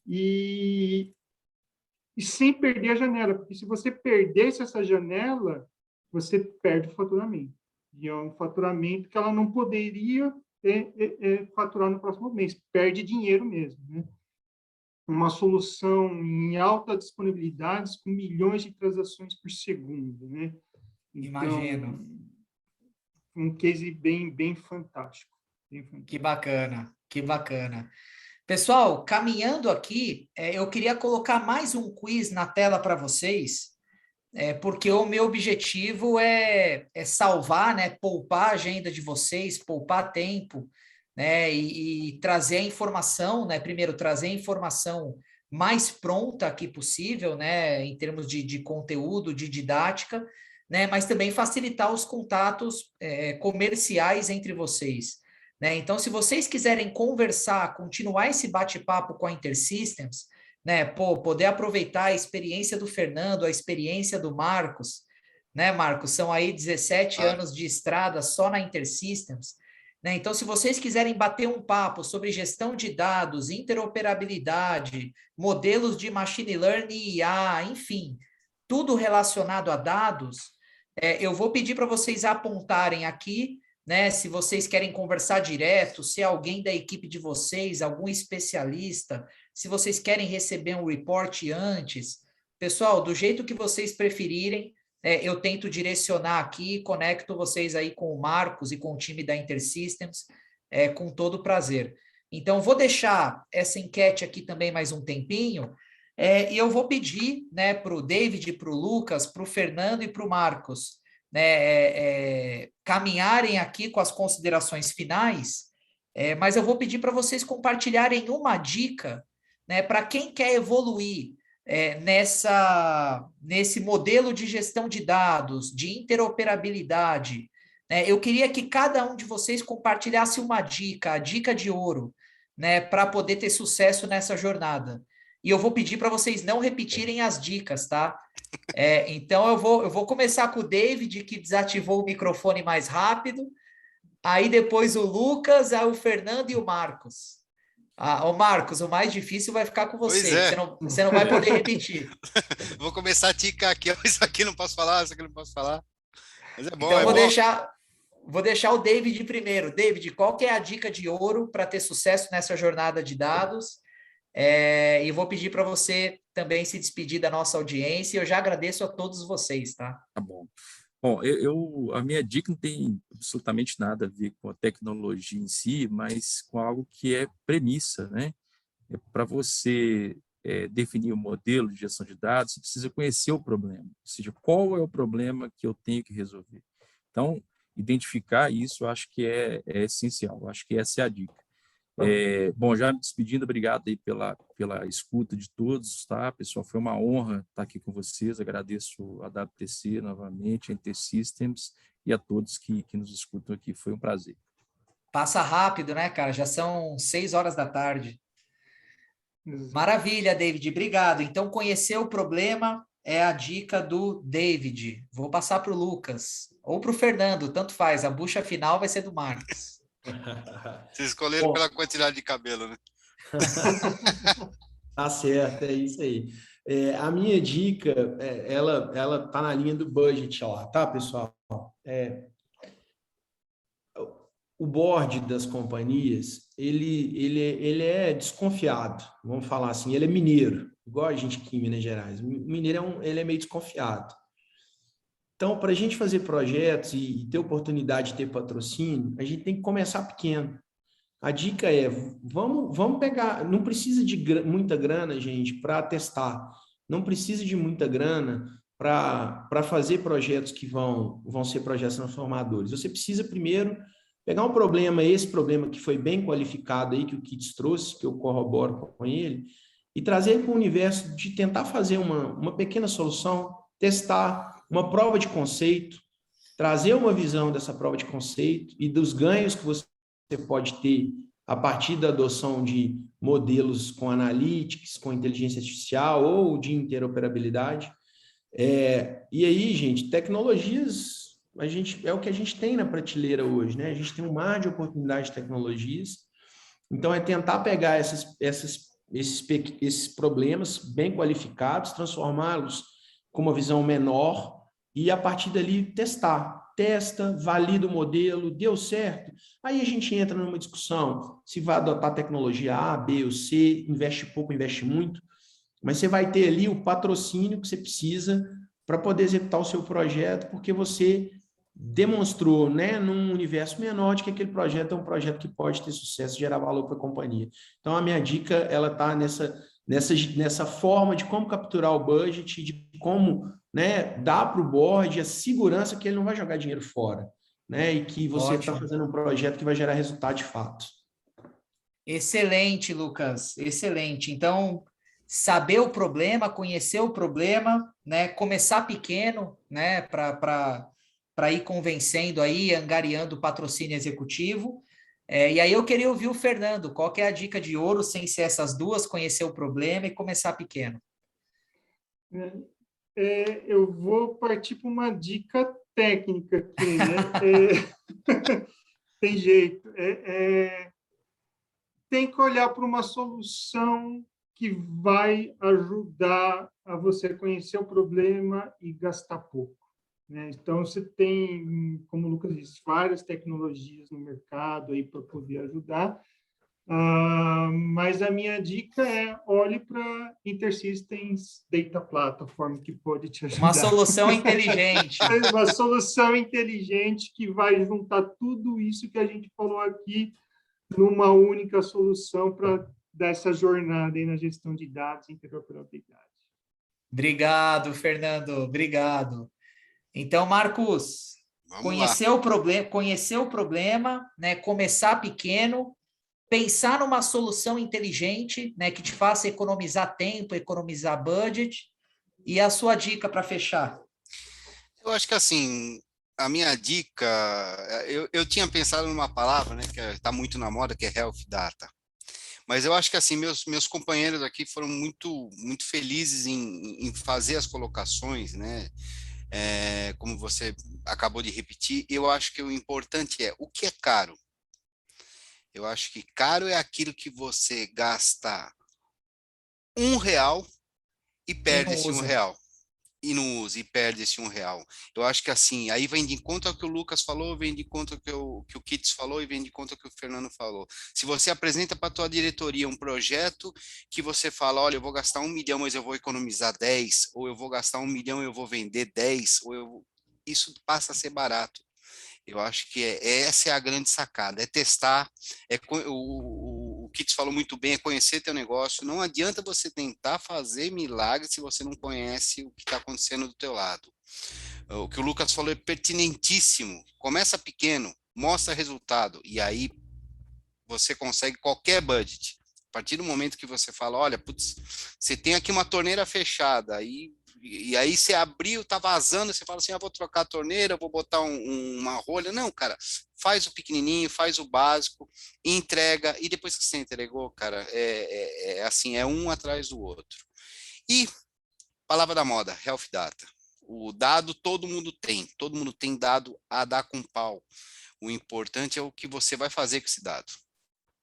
e sem perder a janela, porque se você perdesse essa janela, você perde o faturamento. E é um faturamento que ela não poderia faturar no próximo mês, perde dinheiro mesmo, né? Uma solução em alta disponibilidade, com milhões de transações por segundo, né? Então, imagino. Um case bem fantástico. Que bacana, que bacana. Pessoal, caminhando aqui, eu queria colocar mais um quiz na tela para vocês. porque o meu objetivo é salvar, né, poupar a agenda de vocês, poupar tempo, né, e trazer a informação, né, primeiro trazer a informação mais pronta aqui possível, né, em termos de conteúdo, de didática, né, mas também facilitar os contatos comerciais entre vocês, né? Então, se vocês quiserem conversar, continuar esse bate-papo com a InterSystems, né, poder aproveitar a experiência do Fernando, a experiência do Marcos, né, Marcos, são aí 17 anos de estrada só na InterSystems, né? Então, se vocês quiserem bater um papo sobre gestão de dados, interoperabilidade, modelos de machine learning e IA, enfim, tudo relacionado a dados, eu vou pedir para vocês apontarem aqui, né, se vocês querem conversar direto, se é alguém da equipe de vocês, algum especialista, se vocês querem receber um report antes. Pessoal, do jeito que vocês preferirem, eu tento direcionar aqui, conecto vocês aí com o Marcos e com o time da InterSystems, com todo prazer. Então, vou deixar essa enquete aqui também mais um tempinho, e eu vou pedir, né, para o David, para o Lucas, para o Fernando e para o Marcos, né, caminharem aqui com as considerações finais, mas eu vou pedir para vocês compartilharem uma dica, né, para quem quer evoluir nesse modelo de gestão de dados, de interoperabilidade, né? Eu queria que cada um de vocês compartilhasse uma dica, a dica de ouro, né, para poder ter sucesso nessa jornada. E eu vou pedir para vocês não repetirem as dicas, tá? Então, eu vou começar com o David, que desativou o microfone mais rápido, aí depois o Lucas, aí o Fernando e o Marcos. Ô Marcos, o mais difícil vai ficar com você, você não vai poder repetir. Vou começar a ticar aqui, isso aqui não posso falar, isso aqui não posso falar. Mas é bom, então, é bom. Vou deixar o David primeiro. David, qual que é a dica de ouro para ter sucesso nessa jornada de dados? E vou pedir para você também se despedir da nossa audiência. Eu já agradeço a todos vocês, tá? Tá bom. Bom, a minha dica não tem absolutamente nada a ver com a tecnologia em si, mas com algo que é premissa, né? Para você definir o modelo de gestão de dados, você precisa conhecer o problema, ou seja, qual é o problema que eu tenho que resolver. Então, identificar isso, eu acho que é essencial, eu acho que essa é a dica. Bom, já me despedindo, obrigado aí pela escuta de todos, tá, pessoal? Foi uma honra estar aqui com vocês, agradeço a WTC novamente, a InterSystems e a todos que nos escutam aqui, foi um prazer. Passa rápido, né, cara? Já são 6 horas da tarde. Maravilha, David, obrigado. Então, conhecer o problema é a dica do David. Vou passar para o Lucas, ou para o Fernando, tanto faz, a bucha final vai ser do Marcos. Vocês escolheram pela quantidade de cabelo, né? Tá certo, é isso aí. A minha dica, ela tá na linha do budget lá, tá, pessoal? O board das companhias, ele é desconfiado, vamos falar assim, ele é mineiro, igual a gente aqui em Minas Gerais. O mineiro ele é meio desconfiado. Então, para a gente fazer projetos e ter oportunidade de ter patrocínio, a gente tem que começar pequeno. A dica é, vamos pegar, não precisa de muita grana, gente, para testar. Não precisa de muita grana para fazer projetos que vão ser projetos transformadores. Você precisa primeiro pegar um problema, esse problema que foi bem qualificado aí, que o Kits trouxe, que eu corroboro com ele, e trazer para o universo de tentar fazer uma pequena solução, testar uma prova de conceito, trazer uma visão dessa prova de conceito e dos ganhos que você pode ter a partir da adoção de modelos com analytics, com inteligência artificial ou de interoperabilidade. E aí, gente, tecnologias, é o que a gente tem na prateleira hoje, né? A gente tem um mar de oportunidades de tecnologias. Então, é tentar pegar esses problemas bem qualificados, transformá-los com uma visão menor e, a partir dali, testa, valida o modelo, deu certo. Aí a gente entra numa discussão se vai adotar tecnologia A, B ou C, investe pouco, investe muito, mas você vai ter ali o patrocínio que você precisa para poder executar o seu projeto, porque você demonstrou, né, num universo menor, de que aquele projeto é um projeto que pode ter sucesso, gerar valor para a companhia. Então, a minha dica, ela está nessa forma de como capturar o budget, de como, né, dá para o board a segurança que ele não vai jogar dinheiro fora, né, e que você está Ótimo. fazendo um projeto que vai gerar resultado de fato. Excelente, Lucas, excelente. Então, saber o problema, conhecer o problema, né? Começar pequeno, né? Para ir convencendo aí, angariando patrocínio executivo. E aí eu queria ouvir o Fernando, qual que é a dica de ouro, sem ser essas duas, conhecer o problema e começar pequeno? Eu vou partir para uma dica técnica aqui, né? Tem jeito. Tem que olhar para uma solução que vai ajudar a você conhecer o problema e gastar pouco, né? Então, você tem, como o Lucas disse, várias tecnologias no mercado aí para poder ajudar, mas a minha dica é olhe para InterSystems Data Platform, que pode te ajudar. Uma solução inteligente. Uma solução inteligente que vai juntar tudo isso que a gente falou aqui numa única solução para dar essa jornada aí na gestão de dados e interoperabilidade. Obrigado, Fernando, obrigado. Então, Marcos, conhecer o problema, né? Começar pequeno, pensar numa solução inteligente, né? Que te faça economizar tempo, economizar budget. E a sua dica para fechar? Eu acho que assim, a minha dica, eu tinha pensado numa palavra, né, que está muito na moda, que é Health Data. Mas eu acho que assim, meus companheiros aqui foram muito felizes em fazer as colocações, né? Como você acabou de repetir, eu acho que o importante é o que é caro. Eu acho que caro é aquilo que você gasta R$1 e perde esse R$1. E não usa, e perde esse R$1. Eu acho que assim, aí vem de encontro ao que o Lucas falou, vem de encontro ao que o Kits falou e vem de encontro ao que o Fernando falou. Se você apresenta para a tua diretoria um projeto que você fala, olha, eu vou gastar 1 milhão, mas eu vou economizar 10, ou eu vou gastar 1 milhão e eu vou vender 10, isso passa a ser barato. Eu acho que essa é a grande sacada, é testar, o Kits falou muito bem, é conhecer teu negócio. Não adianta você tentar fazer milagre se você não conhece o que está acontecendo do teu lado. O que o Lucas falou é pertinentíssimo. Começa pequeno, mostra resultado, e aí você consegue qualquer budget. A partir do momento que você fala, olha, putz, você tem aqui uma torneira fechada, e aí você abriu, tá vazando, você fala assim, vou trocar a torneira, vou botar uma rolha. Não, cara, faz o pequenininho, faz o básico, entrega, e depois que você entregou, cara, assim, é um atrás do outro. E, palavra da moda, Health Data. O dado todo mundo tem dado a dar com pau. O importante é o que você vai fazer com esse dado.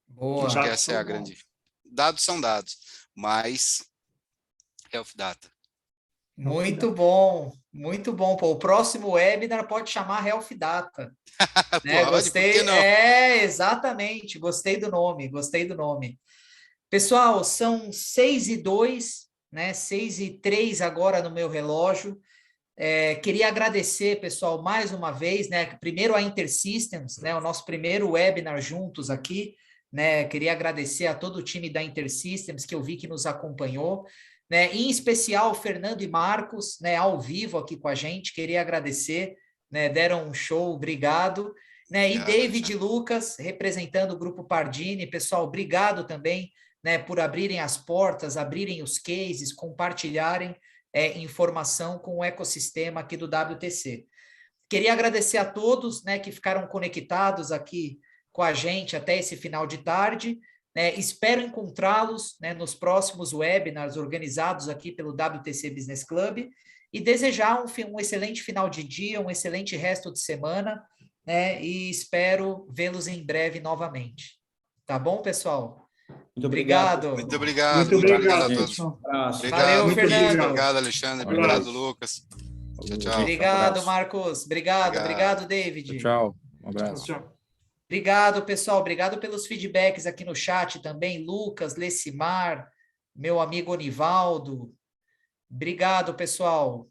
Boa. Acho que essa é a grande... Dados são dados, mas Health Data. Muito bom, muito bom. Pô, o próximo webinar pode chamar Health Data. Né? Pode, Gostei. por que não? Exatamente. Gostei do nome, gostei do nome. Pessoal, são 6:02, né? 6:03 agora no meu relógio. Queria agradecer, pessoal, mais uma vez, né? Primeiro a InterSystems, né? O nosso primeiro webinar juntos aqui, né? Queria agradecer a todo o time da InterSystems que eu vi que nos acompanhou, né? Em especial o Fernando e Marcos, né? Ao vivo aqui com a gente, queria agradecer, né? Deram um show, obrigado, né? E David e Lucas representando o Grupo Pardini, pessoal, obrigado também, né? Por abrirem as portas, abrirem os cases, compartilharem informação com o ecossistema aqui do WTC. Queria agradecer a todos, né, que ficaram conectados aqui com a gente até esse final de tarde. Espero encontrá-los, né, nos próximos webinars organizados aqui pelo WTC Business Club e desejar um excelente final de dia, um excelente resto de semana, né, e espero vê-los em breve novamente. Tá bom, pessoal? Muito obrigado. Muito obrigado. Muito obrigado a todos. Obrigado. Valeu, Fernando. Obrigado, Alexandre. Obrigado, Lucas. Tchau, tchau. Obrigado, Marcos. Obrigado, David. Tchau. Um abraço. Tchau. Obrigado, pessoal. Obrigado pelos feedbacks aqui no chat também. Lucas, Lecimar, meu amigo Onivaldo. Obrigado, pessoal.